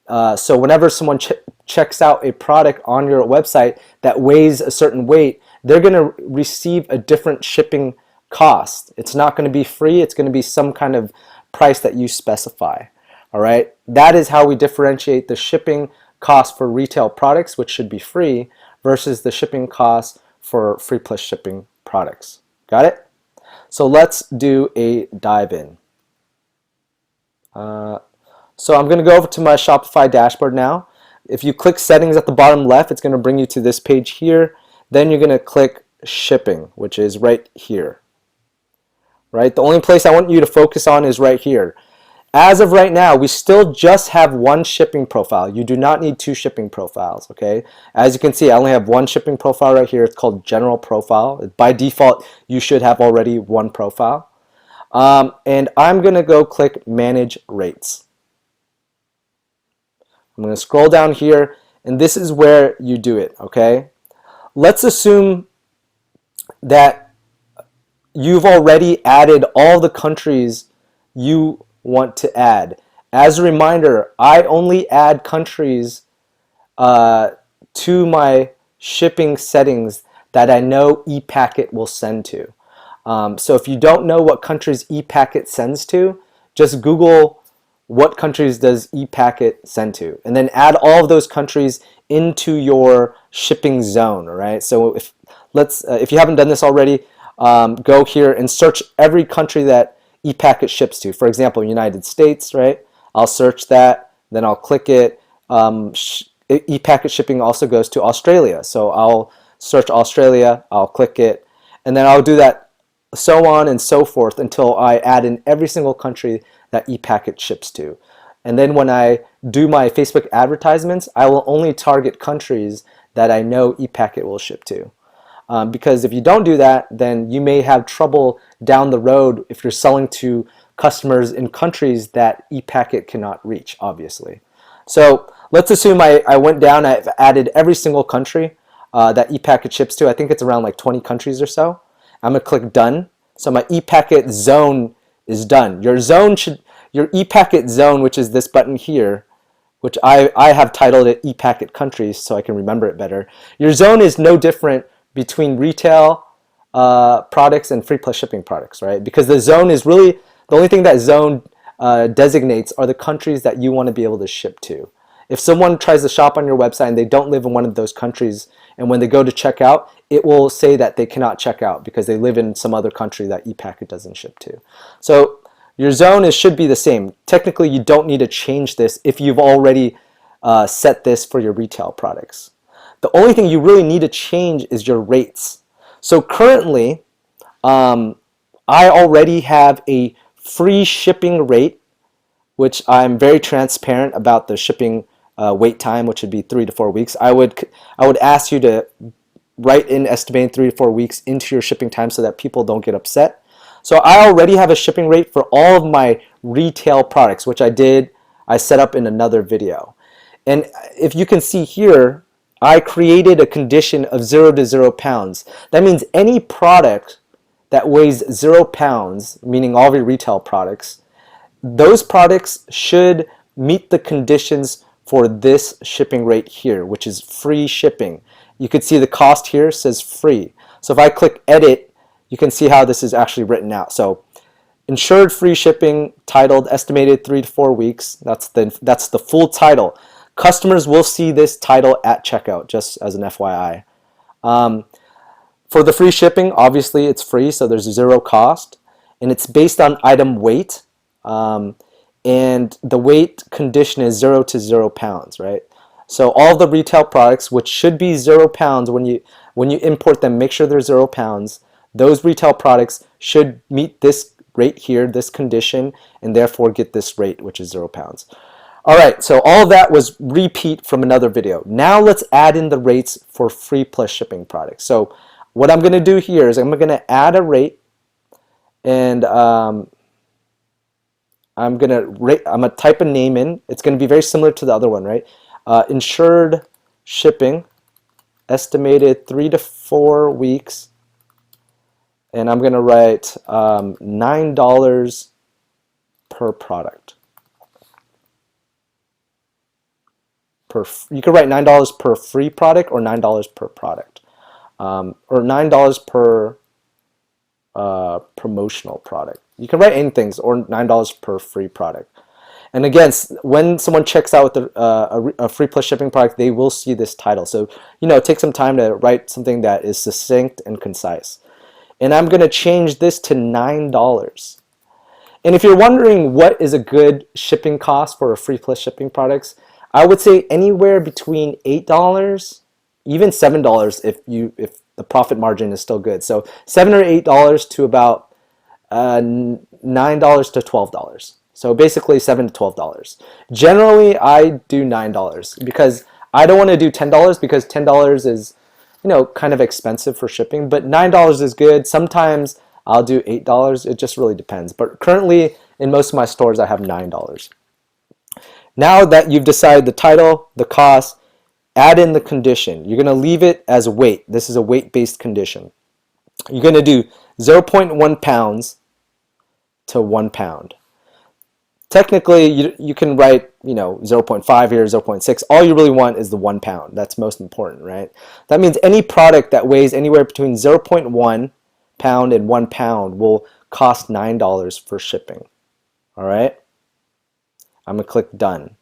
So whenever someone checks out a product on your website that weighs a certain weight, they're going to receive a different shipping cost. It's not going to be free. It's going to be some kind of price that you specify. All right. That is how we differentiate the shipping cost for retail products, which should be free, versus the shipping cost for free plus shipping products. Got it? So let's do a dive in. So I'm going to go over to my Shopify dashboard now. If you click settings at the bottom left, it's going to bring you to this page here. Then you're going to click shipping, which is right here. Right? The only place I want you to focus on is right here. As of right now, we still just have one shipping profile. You do not need 2 shipping profiles, okay? As you can see, I only have one shipping profile right here. It's called general profile. By default, you should have already one profile. And I'm going to go click manage rates. I'm going to scroll down here, and this is where you do it, okay? Let's assume that you've already added all the countries you want to add. As a reminder, I only add countries to my shipping settings that I know ePacket will send to. So if you don't know what countries ePacket sends to, just Google what countries does ePacket send to, and then add all of those countries into your shipping zone. All right. So if you haven't done this already, go here and search every country that ePacket ships to. For example, United States. Right. I'll search that. Then I'll click it. ePacket shipping also goes to Australia. So I'll search Australia. I'll click it, and then I'll do that so on and so forth until I add in every single country that ePacket ships to. And then when I do my Facebook advertisements, I will only target countries that I know ePacket will ship to. Because if you don't do that, then you may have trouble down the road if you're selling to customers in countries that ePacket cannot reach, obviously. So let's assume I went down, I've added every single country that ePacket ships to. I think it's around like 20 countries or so. I'm going to click done. So my ePacket zone is done. Your ePacket zone, which is this button here, which I have titled it ePacket countries so I can remember it better. Your zone is no different between retail products and free plus shipping products, right? Because the zone is really, the only thing that zone designates are the countries that you want to be able to ship to. If someone tries to shop on your website and they don't live in one of those countries, and when they go to check out, it will say that they cannot check out because they live in some other country that ePacket doesn't ship to. So your zone should be the same. Technically, you don't need to change this if you've already set this for your retail products. The only thing you really need to change is your rates. So currently, I already have a free shipping rate, which I'm very transparent about the shipping wait time, which would be 3 to 4 weeks. I would ask you to write in estimated 3 to 4 weeks into your shipping time so that people don't get upset. So I already have a shipping rate for all of my retail products, which I set up in another video. And if you can see here, I created a condition of 0 to 0 pounds. That means any product that weighs 0 pounds, meaning all of your retail products, those products should meet the conditions for this shipping rate here, which is free shipping. You could see the cost here says free. So if I click edit, you can see how this is actually written out. So insured free shipping, titled estimated 3 to 4 weeks. That's the full title. Customers will see this title at checkout, just as an FYI. For the free shipping, obviously it's free, so there's 0 cost, and it's based on item weight. And the weight condition is 0 to 0 pounds, right? So all the retail products, which should be £0 when you import them, make sure they're £0. Those retail products should meet this rate here, this condition, and therefore get this rate, which is £0. All right, so all that was repeat from another video. Now let's add in the rates for free plus shipping products. So what I'm going to do here is I'm going to add a rate, and I'm gonna type a name in. It's going to be very similar to the other one, right? Insured shipping, estimated 3 to 4 weeks, and I'm going to write $9 per product. You can write $9 per free product or $9 per product, or $9 per promotional product. You can write anything, or $9 per free product. And again, when someone checks out with a free plus shipping product, they will see this title. So, take some time to write something that is succinct and concise. And I'm going to change this to $9. And if you're wondering what is a good shipping cost for a free plus shipping products, I would say anywhere between $8, even $7 if the profit margin is still good. So $7 or $8 to about $9 to $12. So basically $7 to $12. Generally, I do $9 because I don't want to do $10 because $10 is, kind of expensive for shipping. But $9 is good. Sometimes I'll do $8. It just really depends. But currently, in most of my stores, I have $9. Now that you've decided the title, the cost, add in the condition. You're going to leave it as weight. This is a weight-based condition. You're going to do 0.1 pounds to 1 pound. Technically, you can write 0.5 here, 0.6. All you really want is the 1 pound. That's most important, right? That means any product that weighs anywhere between 0.1 pound and 1 pound will cost $9 for shipping. All right? I'm going to click done.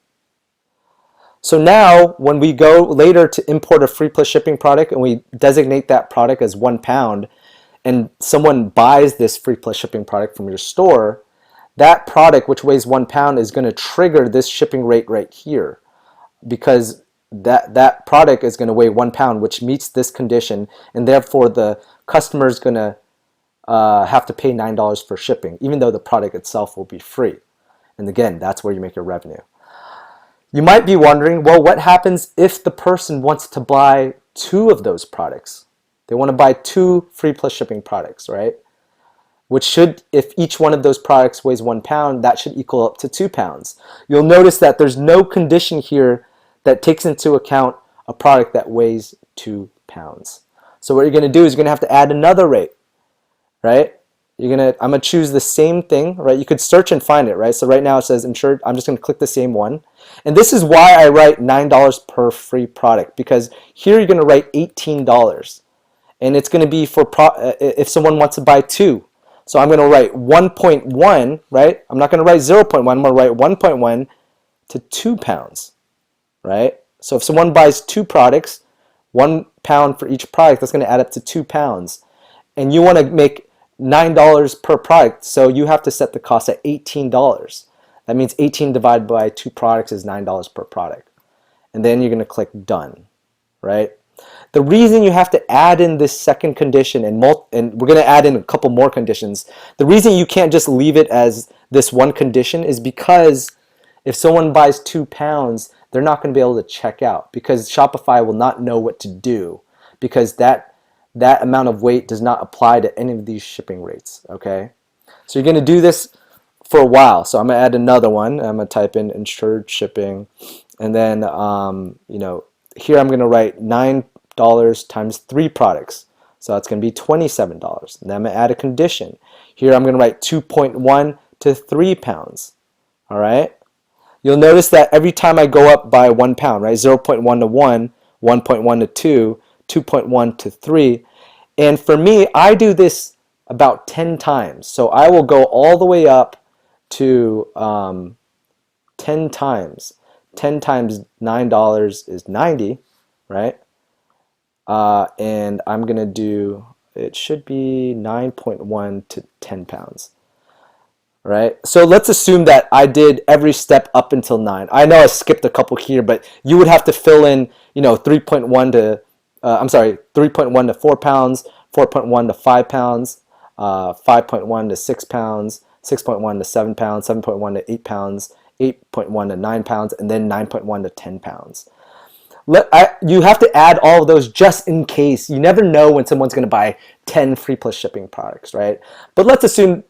So now when we go later to import a free plus shipping product and we designate that product as 1 pound and someone buys this free plus shipping product from your store, that product which weighs 1 pound is going to trigger this shipping rate right here because that product is going to weigh 1 pound, which meets this condition, and therefore the customer is going to have to pay $9 for shipping, even though the product itself will be free. And again, that's where you make your revenue. You might be wondering, well, what happens if the person wants to buy 2 of those products? They want to buy 2 free plus shipping products, right? Which should, if each one of those products weighs 1 pound, that should equal up to 2 pounds. You'll notice that there's no condition here that takes into account a product that weighs 2 pounds. So what you're going to do is you're going to have to add another rate, right? I'm going to choose the same thing, right? You could search and find it, right? So right now it says insured. I'm just going to click the same one. And this is why I write $9 per free product, because here you're going to write $18. And it's going to be for if someone wants to buy 2. So I'm going to write 1.1, right? I'm not going to write 0.1. I'm going to write 1.1 to 2 pounds, right? So if someone buys 2 products, 1 pound for each product, that's going to add up to 2 pounds. And you want to make $9 per product, so you have to set the cost at $18. That means 18 divided by 2 products is $9 per product. And then you're going to click done, right? The reason you have to add in this second condition, and we're going to add in a couple more conditions, the reason you can't just leave it as this one condition is because if someone buys 2 pounds, they're not going to be able to check out because Shopify will not know what to do because that amount of weight does not apply to any of these shipping rates, okay? So you're going to do this for a while. So I'm going to add another one. I'm going to type in insured shipping, and then here I'm going to write $9 times 3 products. So that's going to be $27. And then I'm going to add a condition. Here I'm going to write 2.1 to 3 pounds. All right? You'll notice that every time I go up by 1 pound, right? 0.1 to 1, 1.1 to 2, 2.1 to 3. And for me, I do this about 10 times. So I will go all the way up to 10 times. 10 times $9 is 90, right? And I'm going to do, it should be 9.1 to 10 pounds. right? So let's assume that I did every step up until 9. I know I skipped a couple here, but you would have to fill in, 3.1 to, 3.1 to 4 pounds, 4.1 to 5 pounds, 5.1 to 6 pounds, 6.1 to 7 pounds, 7.1 to 8 pounds, 8.1 to 9 pounds, and then 9.1 to 10 pounds. You have to add all of those just in case. You never know when someone's going to buy 10 free plus shipping products, right? But let's assume,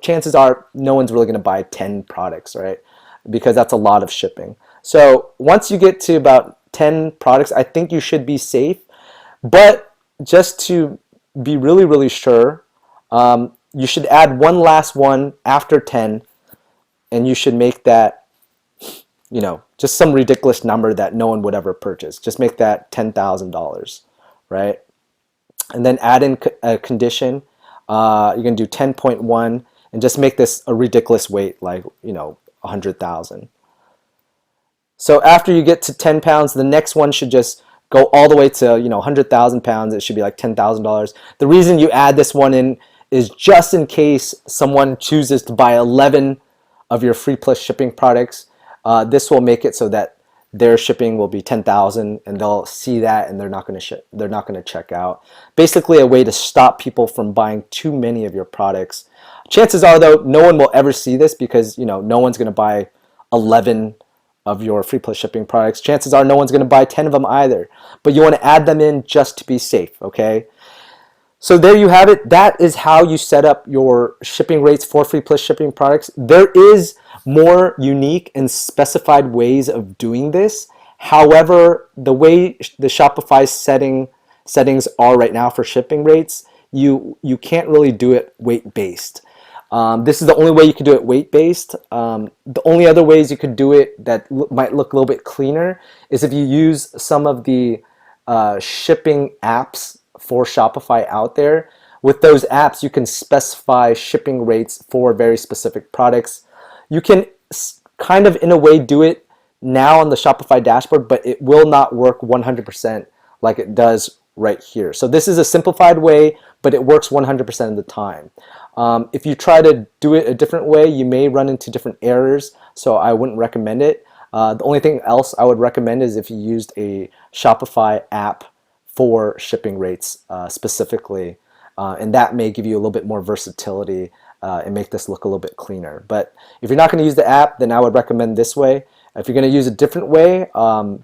chances are no one's really going to buy 10 products, right? Because that's a lot of shipping. So once you get to about 10 products, I think you should be safe. But just to be really, really sure, you should add one last one after 10, and you should make that just some ridiculous number that no one would ever purchase. Just make that $10,000, right? And then add in a condition. You're going to do 10.1 and just make this a ridiculous weight, like, 100,000. So after you get to 10 pounds, the next one should just go all the way to, 100,000 pounds. It should be like $10,000. The reason you add this one in is just in case someone chooses to buy 11 of your free plus shipping products. This will make it so that their shipping will be 10,000, and they'll see that and they're not going to check out. Basically, a way to stop people from buying too many of your products. Chances are, though, no one will ever see this because no one's going to buy 11 of your free plus shipping products. Chances are no one's going to buy 10 of them either. But you want to add them in just to be safe, okay? So there you have it. That is how you set up your shipping rates for free plus shipping products. There is more unique and specified ways of doing this. However, the way the Shopify settings are right now for shipping rates, you can't really do it weight based. This is the only way you can do it weight based. The only other ways you could do it that might look a little bit cleaner is if you use some of the shipping apps for Shopify out there. With those apps, you can specify shipping rates for very specific products. You can kind of, in a way, do it now on the Shopify dashboard, but it will not work 100% like it does right here. So this is a simplified way, but it works 100% of the time. If you try to do it a different way, you may run into different errors, so I wouldn't recommend it. The only thing else I would recommend is if you used a Shopify app for shipping rates specifically, and that may give you a little bit more versatility and make this look a little bit cleaner. But if you're not going to use the app, then I would recommend this way. If you're going to use a different way,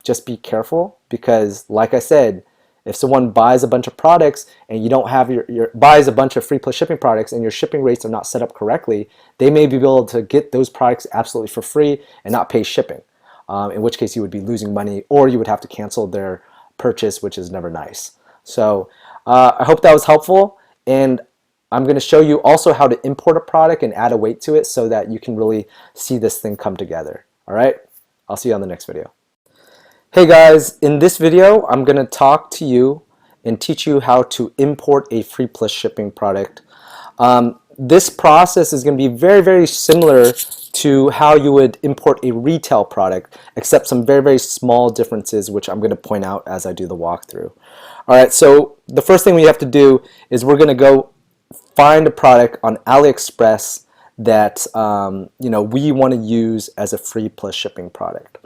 just be careful because, like I said, if someone buys a bunch of products and you don't have buys a bunch of free plus shipping products and your shipping rates are not set up correctly, they may be able to get those products absolutely for free and not pay shipping. In which case you would be losing money, or you would have to cancel their purchase, which is never nice. So I hope that was helpful, and I'm going to show you also how to import a product and add a weight to it so that you can really see this thing come together. All right, I'll see you on the next video. Hey guys, in this video I'm going to talk to you and teach you how to import a free plus shipping product. This process is going to be very, very similar to how you would import a retail product, except some very, very small differences, which I'm going to point out as I do the walkthrough. All right, so the first thing we have to do is we're going to go find a product on AliExpress that we want to use as a free plus shipping product.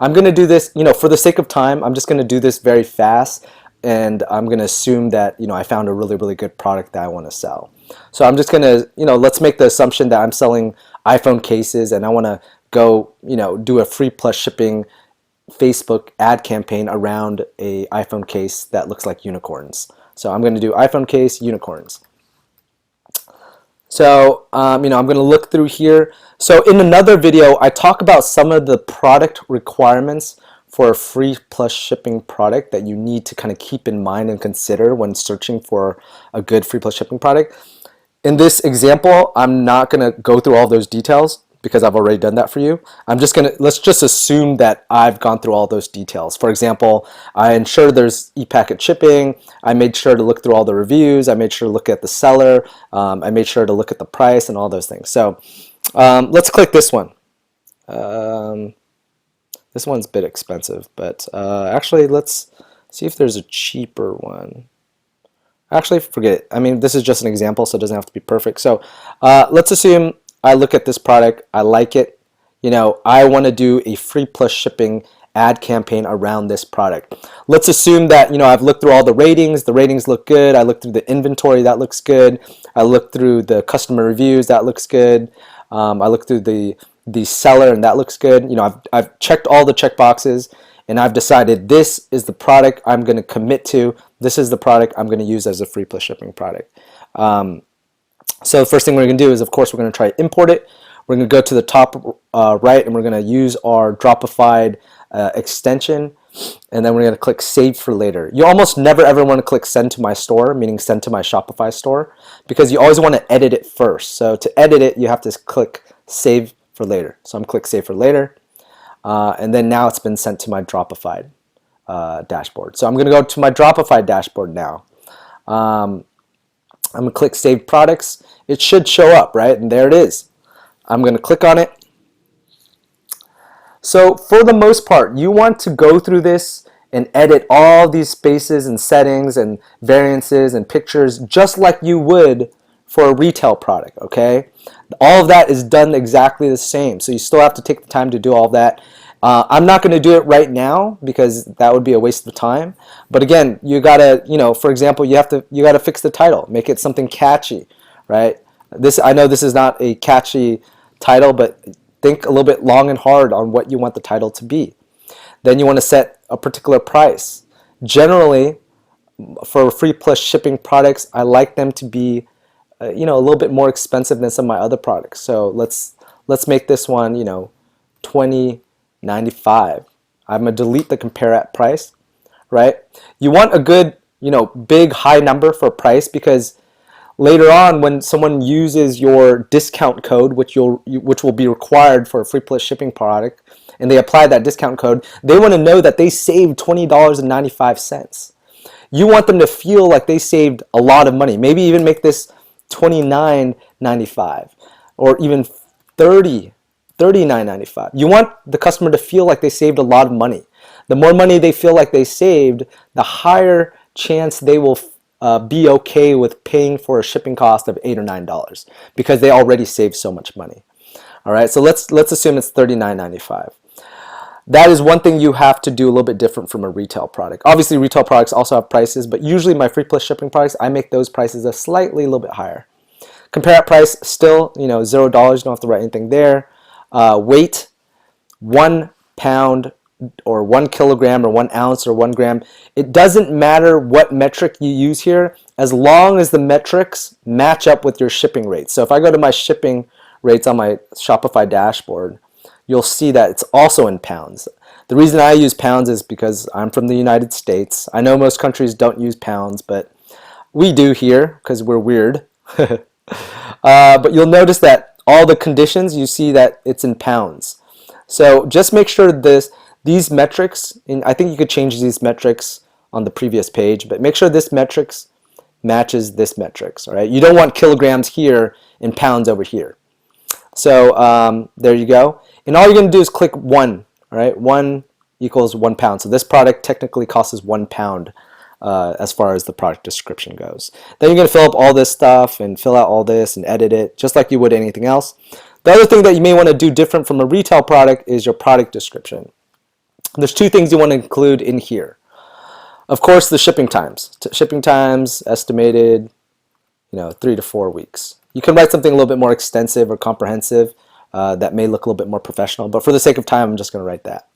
I'm going to do this, for the sake of time, I'm just going to do this very fast, and I'm going to assume that I found a really, really good product that I want to sell. So I'm just going to, let's make the assumption that I'm selling iPhone cases and I want to go, do a free plus shipping Facebook ad campaign around a iPhone case that looks like unicorns. So I'm going to do iPhone case unicorns. So, I'm going to look through here. So in another video, I talk about some of the product requirements for a free plus shipping product that you need to kind of keep in mind and consider when searching for a good free plus shipping product. In this example, I'm not going to go through all those details because I've already done that for you. Let's just assume that I've gone through all those details. For example, I ensured there's e-packet shipping. I made sure to look through all the reviews. I made sure to look at the seller. I made sure to look at the price and all those things. So let's click this one. This one's a bit expensive, but actually let's see if there's a cheaper one. Actually, forget it. I mean, this is just an example, so it doesn't have to be perfect. So let's assume I look at this product, I like it, I want to do a free plus shipping ad campaign around this product. Let's assume that, I've looked through all the ratings look good, I looked through the inventory, that looks good, I looked through the customer reviews, that looks good, I looked through the seller, and that looks good. I've checked all the check boxes, and I've decided this is the product I'm going to commit to. This is the product I'm going to use as a free plus shipping product. So the first thing we're going to do is, of course, we're going to try to import it. We're going to go to the top right, and we're going to use our Dropify extension, and then we're going to click Save for Later. You almost never ever want to click Send to my store, meaning send to my Shopify store, because you always want to edit it first. So to edit it, you have to click Save for Later. So I'm click Save for Later, and then now it's been sent to my Dropify dashboard. So I'm going to go to my Dropify dashboard now. I'm going to click Save Products. It should show up, right? And there it is. I'm going to click on it. So for the most part, you want to go through this and edit all these spaces and settings and variances and pictures just like you would for a retail product, okay? All of that is done exactly the same. So you still have to take the time to do all of that. I'm not going to do it right now because that would be a waste of time. But again, you gotta, for example, you gotta fix the title, make it something catchy, right? I know this is not a catchy title, but think a little bit long and hard on what you want the title to be. Then you want to set a particular price. Generally, for free plus shipping products, I like them to be, a little bit more expensive than some of my other products. So let's make this one, $20.95. I'm gonna delete the compare at price, right? You want a good, big high number for price, because later on when someone uses your discount code, which will be required for a free plus shipping product, and they apply that discount code, they want to know that they saved $20.95. You want them to feel like they saved a lot of money. Maybe even make this $29.95 or even $39.95. You want the customer to feel like they saved a lot of money. The more money they feel like they saved, the higher chance they will be okay with paying for a shipping cost of $8 or $9 because they already saved so much money. All right, so let's assume it's $39.95. That is one thing you have to do a little bit different from a retail product. Obviously, retail products also have prices, but usually my free plus shipping products, I make those prices a little bit higher. Compare at price, still, $0. You don't have to write anything there. Weight, 1 pound or 1 kilogram or 1 ounce or 1 gram. It doesn't matter what metric you use here, as long as the metrics match up with your shipping rates. So if I go to my shipping rates on my Shopify dashboard, you'll see that it's also in pounds. The reason I use pounds is because I'm from the United States. I know most countries don't use pounds, but we do here because we're weird. But you'll notice that all the conditions, you see that it's in pounds. So just make sure these metrics, and I think you could change these metrics on the previous page, but make sure this metrics matches this metrics, all right? You don't want kilograms here and pounds over here. So there you go. And all you're going to do is click 1, all right? 1 equals 1 pound. So this product technically costs 1 pound as far as the product description goes. Then you're going to fill up all this stuff and fill out all this and edit it just like you would anything else. The other thing that you may want to do different from a retail product is your product description. There's 2 things you want to include in here. Of course, the shipping times. Shipping times estimated, 3 to 4 weeks. You can write something a little bit more extensive or comprehensive that may look a little bit more professional, but for the sake of time, I'm just going to write that.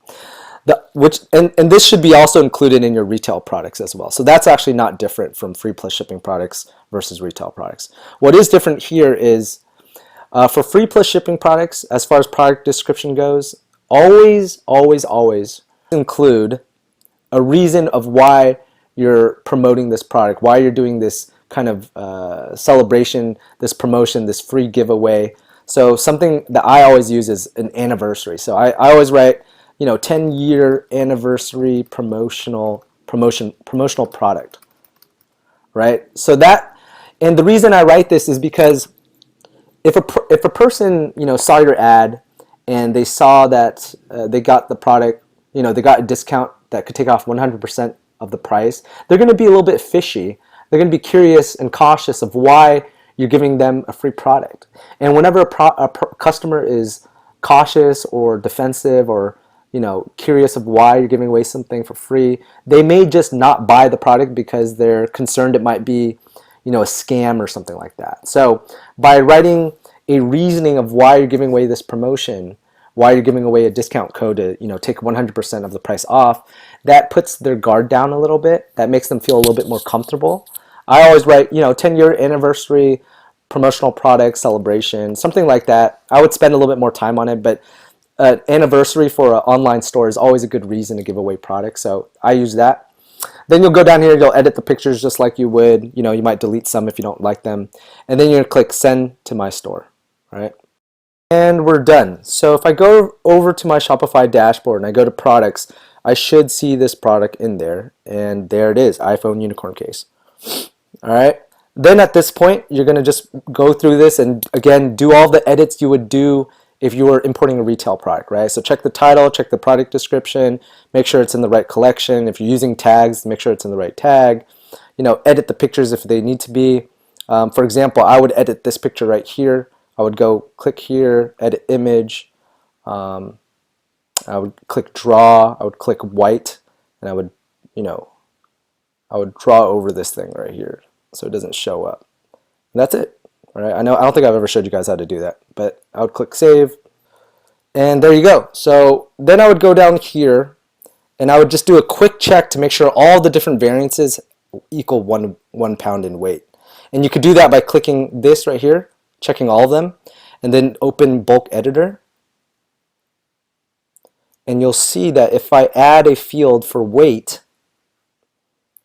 And this should be also included in your retail products as well. So that's actually not different from free plus shipping products versus retail products. What is different here is for free plus shipping products, as far as product description goes, always include a reason of why you're promoting this product, why you're doing this kind of celebration, this promotion, this free giveaway. So something that I always use is an anniversary. So I always write, 10-year anniversary promotional product, right? So that, and the reason I write this is because if a person, saw your ad and they saw that they got the product, they got a discount that could take off 100% of the price, they're going to be a little bit fishy. They're going to be curious and cautious of why you're giving them a free product. And whenever customer is cautious or defensive or curious of why you're giving away something for free, they may just not buy the product because they're concerned it might be a scam or something like that. So by writing a reasoning of why you're giving away this promotion, why you're giving away a discount code to take 100% of the price off, that puts their guard down a little bit. That makes them feel a little bit more comfortable. I always write 10-year anniversary, promotional product celebration, something like that. I would spend a little bit more time on it, but anniversary for an online store is always a good reason to give away products, so I use that. Then you'll go down here, you'll edit the pictures just like you would. You might delete some if you don't like them, and then you're gonna click send to my store, right? And we're done. So if I go over to my Shopify dashboard and I go to products, I should see this product in there, and there it is, iPhone unicorn case. All right. Then at this point, you're going to just go through this and again do all the edits you would do if you were importing a retail product, right? So check the title, check the product description, make sure it's in the right collection. If you're using tags, make sure it's in the right tag. Edit the pictures if they need to be. For example, I would edit this picture right here. I would go click here, edit image. I would click draw. I would click white, and I would draw over this thing right here so it doesn't show up. And that's it. All right. I don't think I've ever showed you guys how to do that, but I would click save, and there you go. So then I would go down here and I would just do a quick check to make sure all the different variances equal one pound in weight. And you could do that by clicking this right here, checking all of them, and then open bulk editor. And you'll see that if I add a field for weight,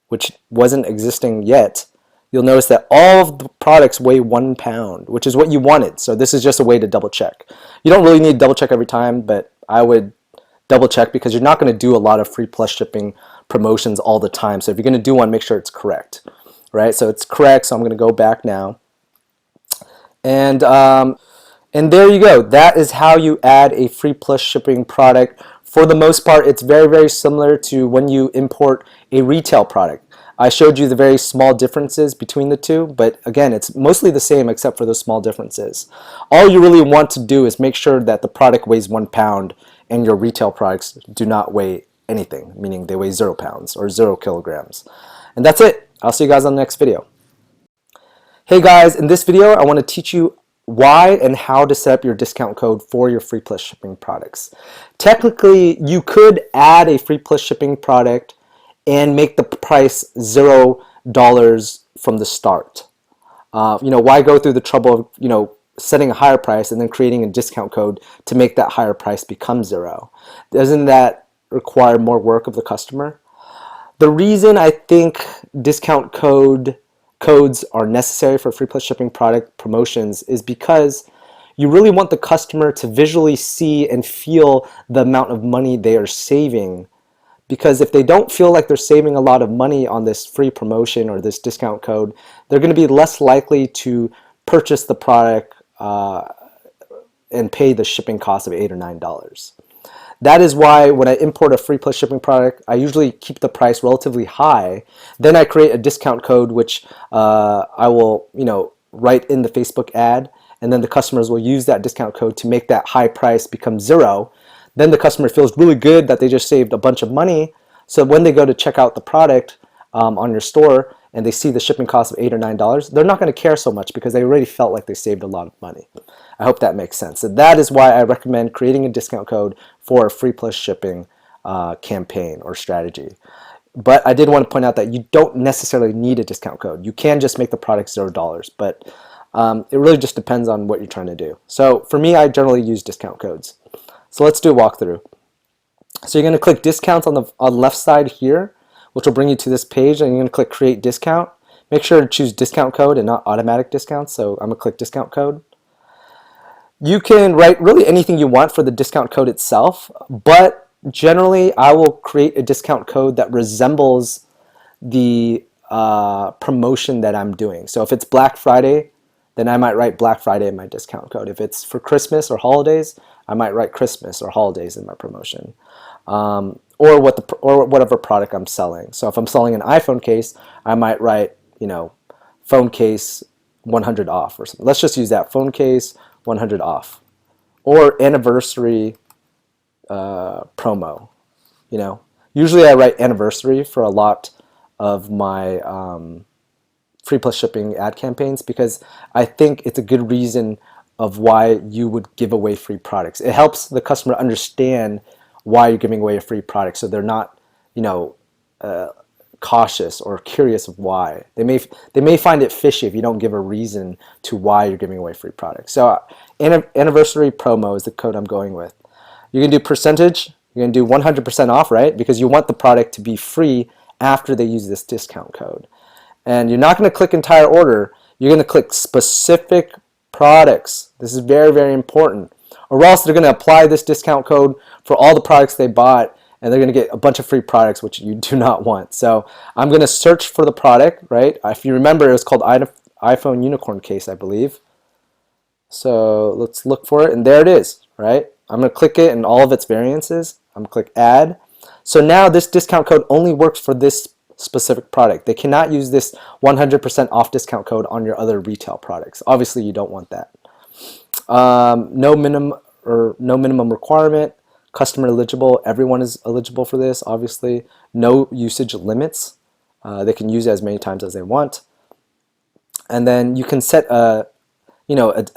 which wasn't existing yet, you'll notice that all of the products weigh 1 pound, which is what you wanted. So this is just a way to double check. You don't really need to double check every time, but I would double check because you're not going to do a lot of free plus shipping promotions all the time. So if you're going to do one, make sure it's correct, right? So it's correct. So I'm going to go back now. And there you go. That is how you add a free plus shipping product. For the most part, it's very, very similar to when you import a retail product. I showed you the very small differences between the two, but again, it's mostly the same except for those small differences. All you really want to do is make sure that the product weighs 1 pound and your retail products do not weigh anything, meaning they weigh 0 pounds or 0 kilograms. And that's it. I'll see you guys on the next video. Hey guys, in this video, I want to teach you why and how to set up your discount code for your free plus shipping products. Technically, you could add a free plus shipping product and make the price $0 from the start. Why go through the trouble of setting a higher price and then creating a discount code to make that higher price become 0? Doesn't that require more work of the customer? The reason I think discount codes are necessary for free plus shipping product promotions is because you really want the customer to visually see and feel the amount of money they are saving. Because if they don't feel like they're saving a lot of money on this free promotion or this discount code, they're going to be less likely to purchase the product and pay the shipping cost of $8 or $9. That is why when I import a free plus shipping product, I usually keep the price relatively high. Then I create a discount code, which I will write in the Facebook ad, and then the customers will use that discount code to make that high price become 0. Then the customer feels really good that they just saved a bunch of money. So when they go to check out the product on your store and they see the shipping cost of $8 or $9, they're not going to care so much because they already felt like they saved a lot of money. I hope that makes sense. So that is why I recommend creating a discount code for a free plus shipping campaign or strategy. But I did want to point out that you don't necessarily need a discount code. You can just make the product $0, but it really just depends on what you're trying to do. So for me, I generally use discount codes. So let's do a walkthrough. So you're going to click discounts on the left side here, which will bring you to this page, and you're going to click create discount. Make sure to choose discount code and not automatic discounts. So I'm going to click discount code. You can write really anything you want for the discount code itself, but generally I will create a discount code that resembles the promotion that I'm doing. So if it's Black Friday, then I might write Black Friday in my discount code. If it's for Christmas or holidays, I might write Christmas or holidays in my promotion, or whatever product I'm selling. So if I'm selling an iPhone case, I might write phone case 100 off or something. Let's just use that phone case 100 off, or anniversary promo. You know, usually I write anniversary for a lot of my free plus shipping ad campaigns because I think it's a good reason of why you would give away free products. It helps the customer understand why you're giving away a free product, so they're not, you know, cautious or curious of why. They may find it fishy if you don't give a reason to why you're giving away free products. So anniversary promo is the code I'm going with. You can do percentage. You're going to do 100% off, right? Because you want the product to be free after they use this discount code. And you're not going to click entire order. You're going to click specific products. This is very, very important. Or else they're going to apply this discount code for all the products they bought, and they're going to get a bunch of free products, which you do not want. So I'm going to search for the product, right? If you remember, it was called iPhone Unicorn Case, I believe. So let's look for it, and there it is, right? I'm going to click it and all of its variances. I'm going to click add. So now this discount code only works for this specific product. They cannot use this 100% off discount code on your other retail products. Obviously, you don't want that. No minimum requirement. Customer eligible. Everyone is eligible for this. Obviously, no usage limits. They can use it as many times as they want. And then you can set a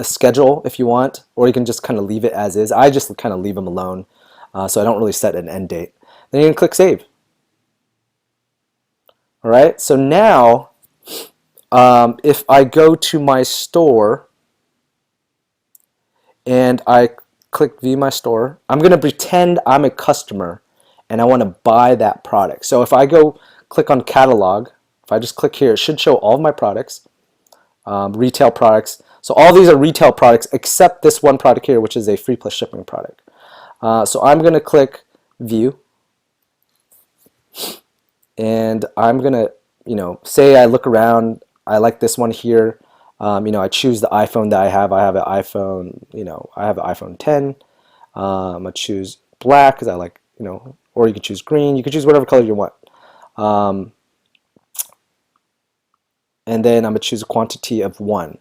schedule if you want, or you can just kind of leave it as is. I just kind of leave them alone, so I don't really set an end date. Then you can click save. All right, so now if I go to my store and I click view my store, I'm going to pretend I'm a customer and I want to buy that product. So if I go click on catalog, if I just click here, it should show all of my products, retail products. So all these are retail products except this one product here, which is a free plus shipping product. So I'm going to click view, and I'm going to, say I look around, I like this one here. I choose the iPhone that I have. I have an iPhone, I have an iPhone 10. I'm going to choose black because I like, or you can choose green. You can choose whatever color you want. And then I'm going to choose a quantity of 1.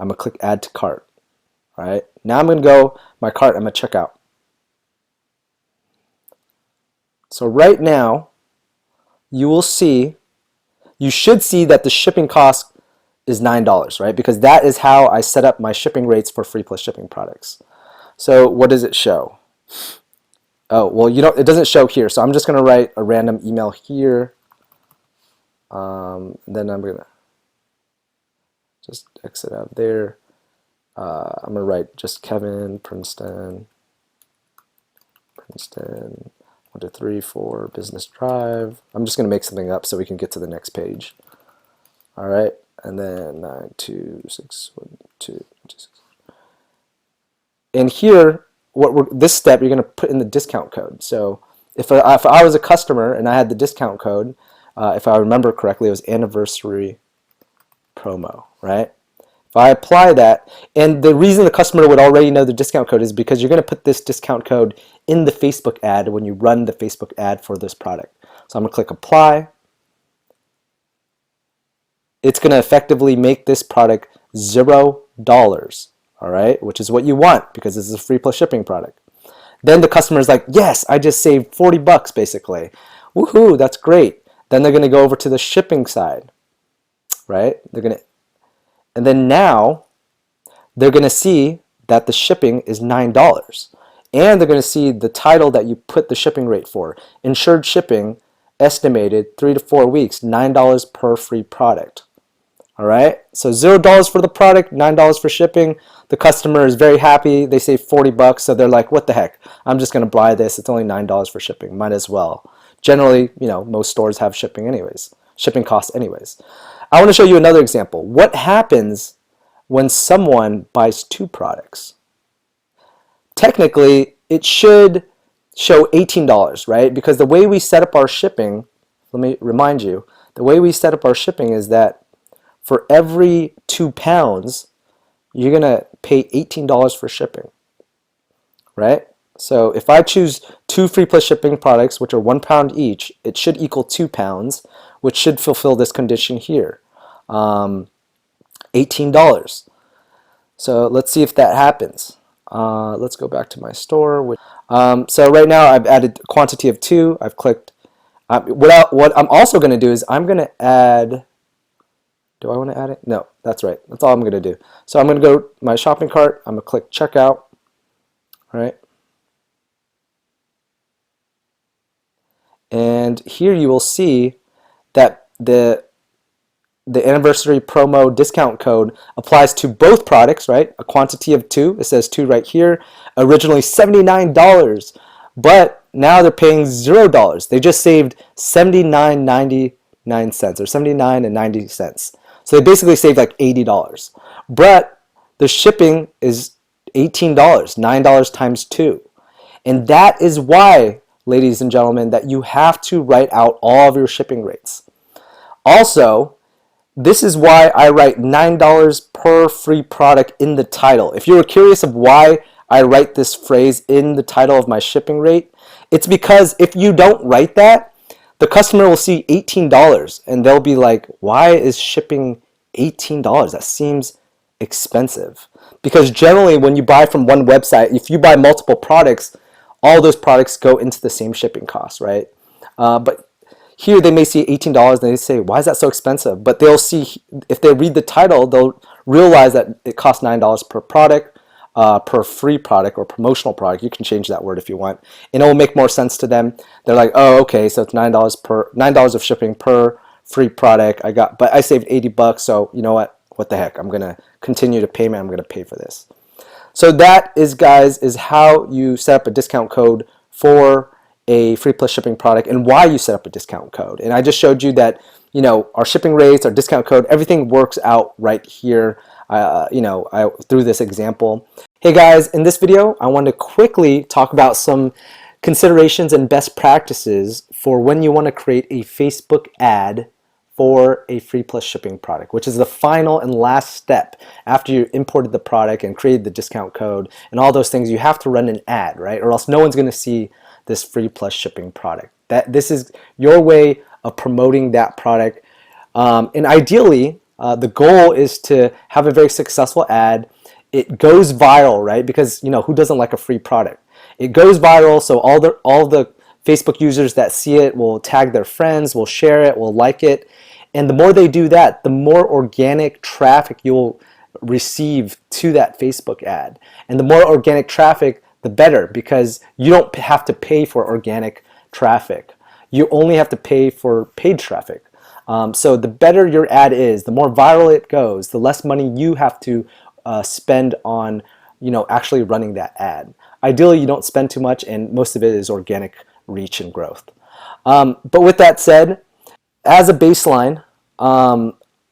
I'm going to click add to cart. All right. Now I'm going to go my cart. I'm going to check out. So right now, you should see that the shipping cost is $9, right? Because that is how I set up my shipping rates for free plus shipping products. So what does it show? Oh, well, it doesn't show here. So I'm just going to write a random email here. Then I'm going to just exit out there. I'm going to write just Kevin, Princeton, 1, 2, 3, 4, Business Drive. I'm just going to make something up so we can get to the next page. All right, and then 9, 2, 6, 1, 2, 2, 6. And here, this step, you're going to put in the discount code. So if I was a customer and I had the discount code, if I remember correctly, it was anniversary promo, right? If I apply that, and the reason the customer would already know the discount code is because you're going to put this discount code in the Facebook ad when you run the Facebook ad for this product. So I'm going to click apply. It's going to effectively make this product $0, all right, which is what you want because this is a free plus shipping product. Then the customer is like, yes, I just saved $40 basically. Woohoo, that's great. Then they're going to go over to the shipping side, right? And then now they're going to see that the shipping is $9. And they're going to see the title that you put the shipping rate for. Insured shipping, estimated 3 to 4 weeks, $9 per free product. All right, so $0 for the product, $9 for shipping. The customer is very happy. They save $40, so they're like, what the heck? I'm just going to buy this. It's only $9 for shipping. Might as well. Generally, most stores have shipping costs anyways. I want to show you another example. What happens when someone buys 2 products? Technically, it should show $18, right? Because the way we set up our shipping, let me remind you, the way we set up our shipping is that for every 2 pounds, you're going to pay $18 for shipping, right? So if I choose 2 free plus shipping products, which are 1 pound each, it should equal 2 pounds, which should fulfill this condition here. $18. So let's see if that happens. Let's go back to my store. So right now I've added a quantity of 2. I've clicked. What I'm also going to do is I'm going to add. Do I want to add it? No, that's right. That's all I'm going to do. So I'm going to go to my shopping cart. I'm going to click checkout. All right. And here you will see that the anniversary promo discount code applies to both products, right? A quantity of 2, it says 2 right here, originally $79, but now they're paying $0. They just saved 79.99 cents or 79 and 90 cents. So they basically saved like $80. But the shipping is $18, $9 times 2. And that is why, ladies and gentlemen, that you have to write out all of your shipping rates. Also, this is why I write $9 per free product in the title. If you were curious of why I write this phrase in the title of my shipping rate, it's because if you don't write that, the customer will see $18 and they'll be like, why is shipping $18? That seems expensive. Because generally when you buy from one website, if you buy multiple products, all those products go into the same shipping cost, right? But here they may see $18 and they say, why is that so expensive? But they'll see, if they read the title, they'll realize that it costs $9 per product, per free product or promotional product. You can change that word if you want. And it will make more sense to them. They're like, oh, okay, so it's $9 of shipping per free product. But I saved $80, so you know what the heck? I'm gonna continue to payment. I'm gonna pay for this. So that is, guys, is how you set up a discount code for a free plus shipping product and why you set up a discount code. And I just showed you that, our shipping rates, our discount code, everything works out right here, through this example. Hey guys, in this video, I want to quickly talk about some considerations and best practices for when you want to create a Facebook ad for a free plus shipping product, which is the final and last step after you imported the product and created the discount code and all those things. You have to run an ad, right? Or else no one's going to see this free plus shipping product. This is your way of promoting that product. And ideally, the goal is to have a very successful ad. It goes viral, right? Because who doesn't like a free product? It goes viral, so all the Facebook users that see it will tag their friends, will share it, will like it. And the more they do that, the more organic traffic you'll receive to that Facebook ad. And the more organic traffic, the better, because you don't have to pay for organic traffic. You only have to pay for paid traffic. So the better your ad is, the more viral it goes, the less money you have to spend on actually running that ad. Ideally, you don't spend too much, and most of it is organic reach and growth. But with that said, as a baseline,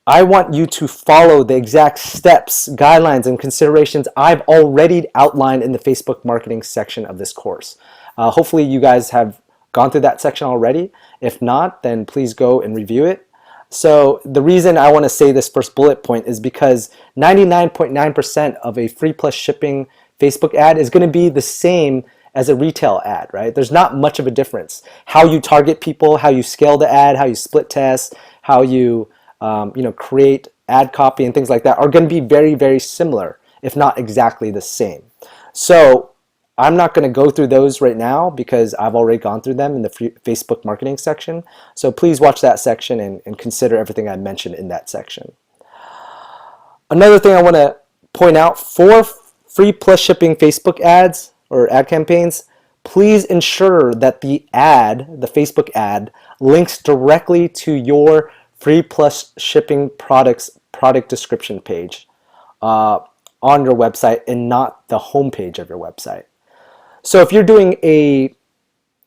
I want you to follow the exact steps, guidelines, and considerations I've already outlined in the Facebook marketing section of this course. Hopefully you guys have gone through that section already. If not, then please go and review it. So the reason I want to say this first bullet point is because 99.9% of a free plus shipping Facebook ad is going to be the same as a retail ad, right? There's not much of a difference. How you target people, how you scale the ad, how you split test, how you create ad copy and things like that are going to be very, very similar, if not exactly the same. So I'm not going to go through those right now because I've already gone through them in the Facebook marketing section. So please watch that section and consider everything I mentioned in that section. Another thing I want to point out, for free plus shipping Facebook ads or ad campaigns, please ensure that the Facebook ad, links directly to your free plus shipping product description page on your website and not the homepage of your website. So if you're doing a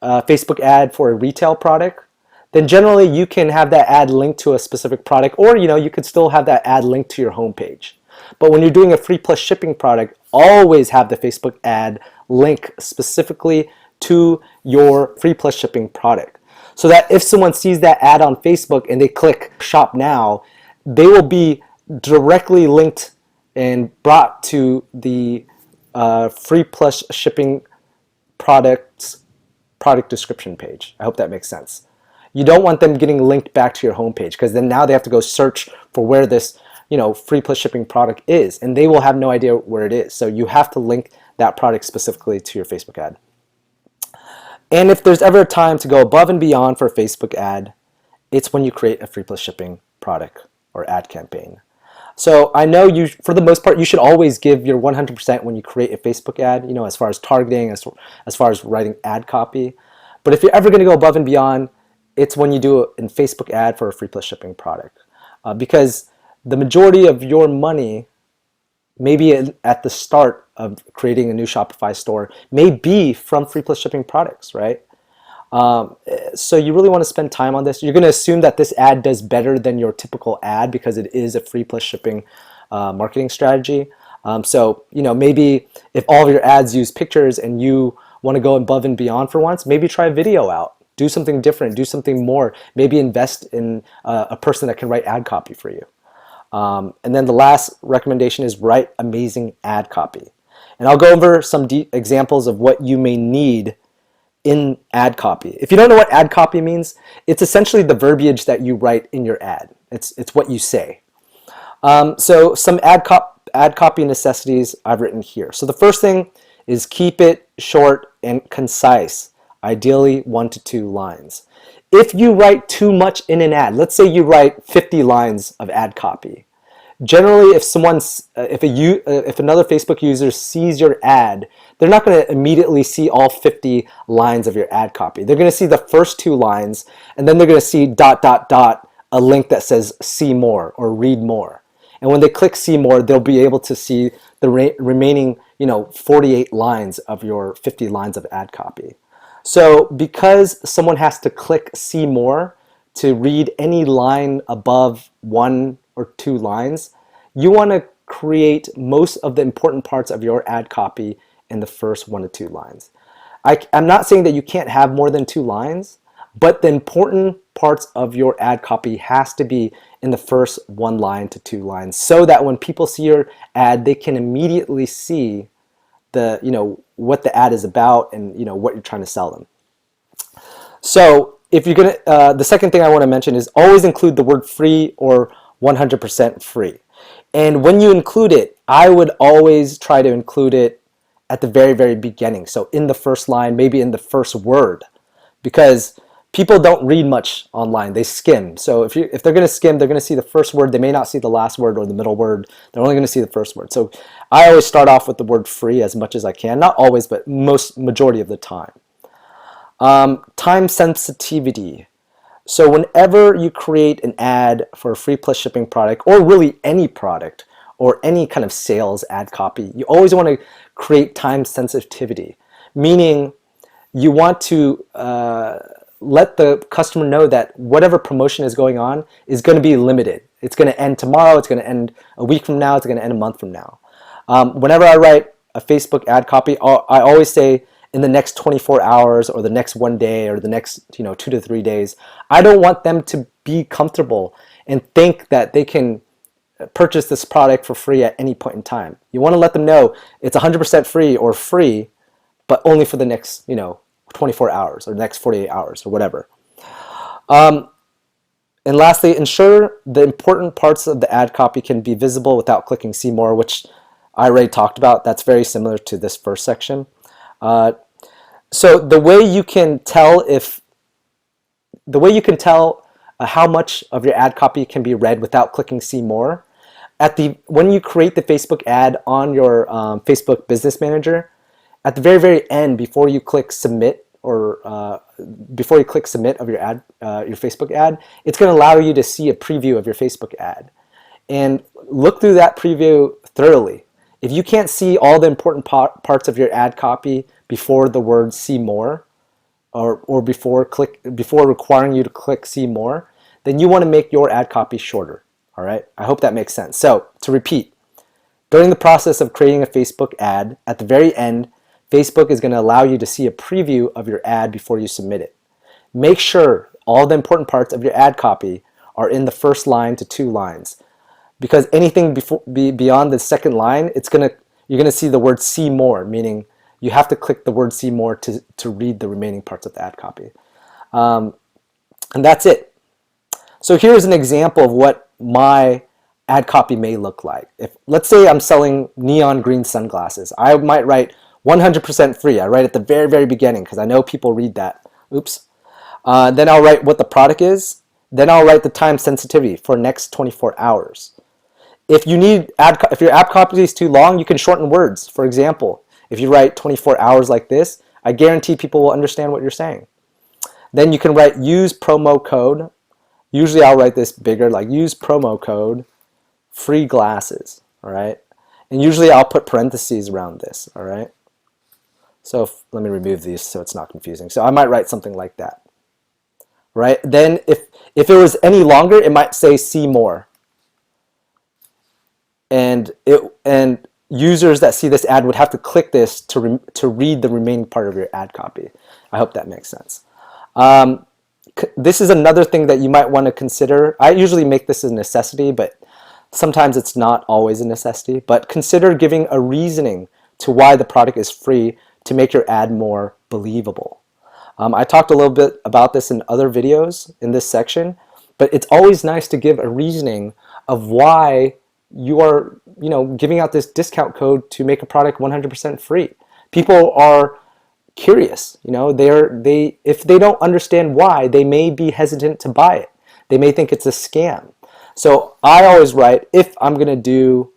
Facebook ad for a retail product, then generally you can have that ad linked to a specific product, or you could still have that ad linked to your homepage. But when you're doing a free plus shipping product, always have the Facebook ad link specifically to your free plus shipping product, so that if someone sees that ad on Facebook and they click shop now, they will be directly linked and brought to the free plus shipping product description page. I hope that makes sense. You don't want them getting linked back to your homepage, because then now they have to go search for where this free plus shipping product is, and they will have no idea where it is. So you have to link that product specifically to your Facebook ad. And if there's ever a time to go above and beyond for a Facebook ad, it's when you create a free plus shipping product or ad campaign. So I know you, for the most part, you should always give your 100% when you create a Facebook ad, as far as targeting, as far as writing ad copy. But if you're ever going to go above and beyond, it's when you do a Facebook ad for a free plus shipping product. Because the majority of your money, maybe at the start of creating a new Shopify store, may be from free plus shipping products, right? So you really want to spend time on this. You're going to assume that this ad does better than your typical ad because it is a free plus shipping marketing strategy. So maybe if all of your ads use pictures and you want to go above and beyond for once, maybe try video out. Do something different. Do something more. Maybe invest in a person that can write ad copy for you. And then the last recommendation is write amazing ad copy. And I'll go over some examples of what you may need in ad copy. If you don't know what ad copy means, it's essentially the verbiage that you write in your ad. It's what you say. So some ad copy necessities I've written here. So the first thing is keep it short and concise, ideally 1 to 2 lines. If you write too much in an ad, let's say you write 50 lines of ad copy. Generally, if another Facebook user sees your ad, they're not going to immediately see all 50 lines of your ad copy. They're going to see the first 2 lines, and then they're going to see ... a link that says see more or read more. And when they click see more, they'll be able to see the remaining 48 lines of your 50 lines of ad copy. So because someone has to click see more to read any line above 1 or 2 lines, you want to create most of the important parts of your ad copy in the first 1 to 2 lines. I'm not saying that you can't have more than 2 lines, but the important parts of your ad copy has to be in the first 1 line to 2 lines, so that when people see your ad, they can immediately see what the ad is about and what you're trying to sell them. So if you're gonna, the second thing I want to mention is always include the word free or 100% free. And when you include it, I would always try to include it at the very, very beginning. So in the first line, maybe in the first word, because people don't read much online. They skim. So if they're going to skim, they're going to see the first word. They may not see the last word or the middle word. They're only going to see the first word. So I always start off with the word free as much as I can. Not always, but majority of the time. Time sensitivity. So whenever you create an ad for a free plus shipping product, or really any product or any kind of sales ad copy, you always want to create time sensitivity, meaning you want to let the customer know that whatever promotion is going on is going to be limited. It's going to end tomorrow, it's going to end a week from now, it's going to end a month from now. Whenever I write a Facebook ad copy, I always say in the next 24 hours or the next 1 day or the next 2 to 3 days. I don't want them to be comfortable and think that they can purchase this product for free at any point in time. You want to let them know it's 100% free or free, but only for the next 24 hours or the next 48 hours or whatever. And lastly, ensure the important parts of the ad copy can be visible without clicking see more, which I already talked about. That's very similar to this first section. So the way you can tell how much of your ad copy can be read without clicking see more, when you create the Facebook ad on your Facebook Business Manager, at the very, very end, before you click submit of your ad, your Facebook ad, it's going to allow you to see a preview of your Facebook ad, and look through that preview thoroughly. If you can't see all the important parts of your ad copy before the word see more, or before requiring you to click see more, then you want to make your ad copy shorter. All right, I hope that makes sense. So to repeat, during the process of creating a Facebook ad, at the very end, Facebook is going to allow you to see a preview of your ad before you submit it. Make sure all the important parts of your ad copy are in the first line to 2 lines, because anything beyond the second line, you're going to see the word see more, meaning you have to click the word see more to read the remaining parts of the ad copy. And that's it. So here's an example of what my ad copy may look like. If let's say I'm selling neon green sunglasses, I might write 100% free. I write at the very, very beginning because I know people read that. Oops. Then I'll write what the product is. Then I'll write the time sensitivity for next 24 hours. If you need if your app copy is too long, you can shorten words. For example, if you write 24 hours like this, I guarantee people will understand what you're saying. Then you can write use promo code. Usually I'll write this bigger, like use promo code free glasses, all right? And usually I'll put parentheses around this, all right? So let me remove these so it's not confusing. So I might write something like that, right? Then if it was any longer, it might say see more. And users that see this ad would have to click this to read the remaining part of your ad copy. I hope that makes sense. This is another thing that you might want to consider. I usually make this a necessity, but sometimes it's not always a necessity. But consider giving a reasoning to why the product is free to make your ad more believable. I talked a little bit about this in other videos in this section, but it's always nice to give a reasoning of why you are, giving out this discount code to make a product 100% free. People are curious, if they don't understand why, they may be hesitant to buy it. They may think it's a scam. So I always write, if I'm going to do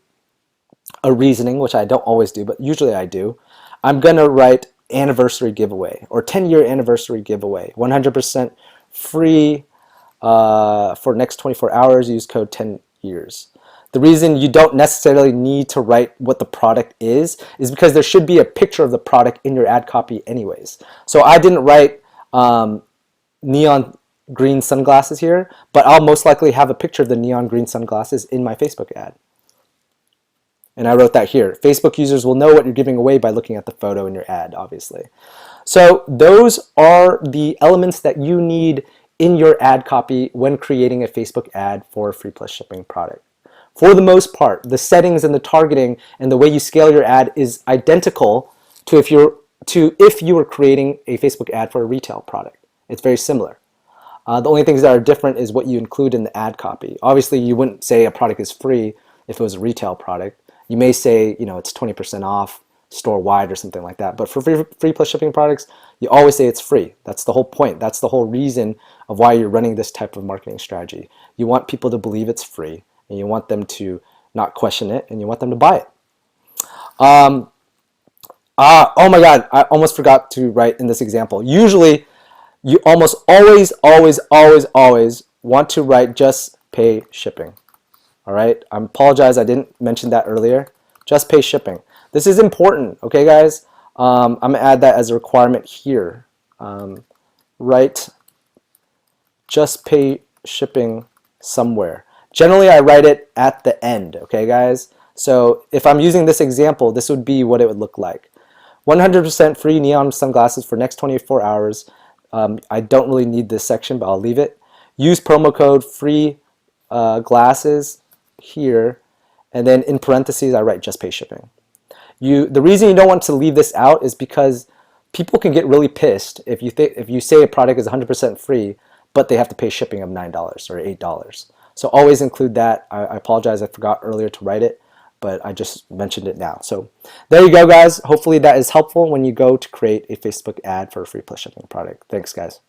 a reasoning, which I don't always do, but usually I do, I'm going to write anniversary giveaway or 10-year anniversary giveaway, 100% free for next 24 hours, use code 10 years. The reason you don't necessarily need to write what the product is because there should be a picture of the product in your ad copy anyways. So I didn't write neon green sunglasses here, but I'll most likely have a picture of the neon green sunglasses in my Facebook ad. And I wrote that here. Facebook users will know what you're giving away by looking at the photo in your ad, obviously. So those are the elements that you need in your ad copy when creating a Facebook ad for a free plus shipping product. For the most part, the settings and the targeting and the way you scale your ad is identical to if you were creating a Facebook ad for a retail product. It's very similar. The only things that are different is what you include in the ad copy. Obviously, you wouldn't say a product is free if it was a retail product. You may say, it's 20% off store-wide or something like that. But for free plus shipping products, you always say it's free. That's the whole point. That's the whole reason of why you're running this type of marketing strategy. You want people to believe it's free, and you want them to not question it, and you want them to buy it. Oh my God, I almost forgot to write in this example. Usually, you almost always want to write just pay shipping. All right, I apologize, I didn't mention that earlier. Just pay shipping. This is important, okay, guys? I'm gonna add that as a requirement here. Write just pay shipping somewhere. Generally, I write it at the end, okay, guys? So if I'm using this example, this would be what it would look like. 100% free neon sunglasses for next 24 hours. I don't really need this section, but I'll leave it. Use promo code free glasses here, and then in parentheses, I write just pay shipping. The reason you don't want to leave this out is because people can get really pissed if you say a product is 100% free, but they have to pay shipping of $9 or $8. So always include that. I apologize, I forgot earlier to write it, but I just mentioned it now. So there you go, guys. Hopefully that is helpful when you go to create a Facebook ad for a free plus shipping product. Thanks, guys.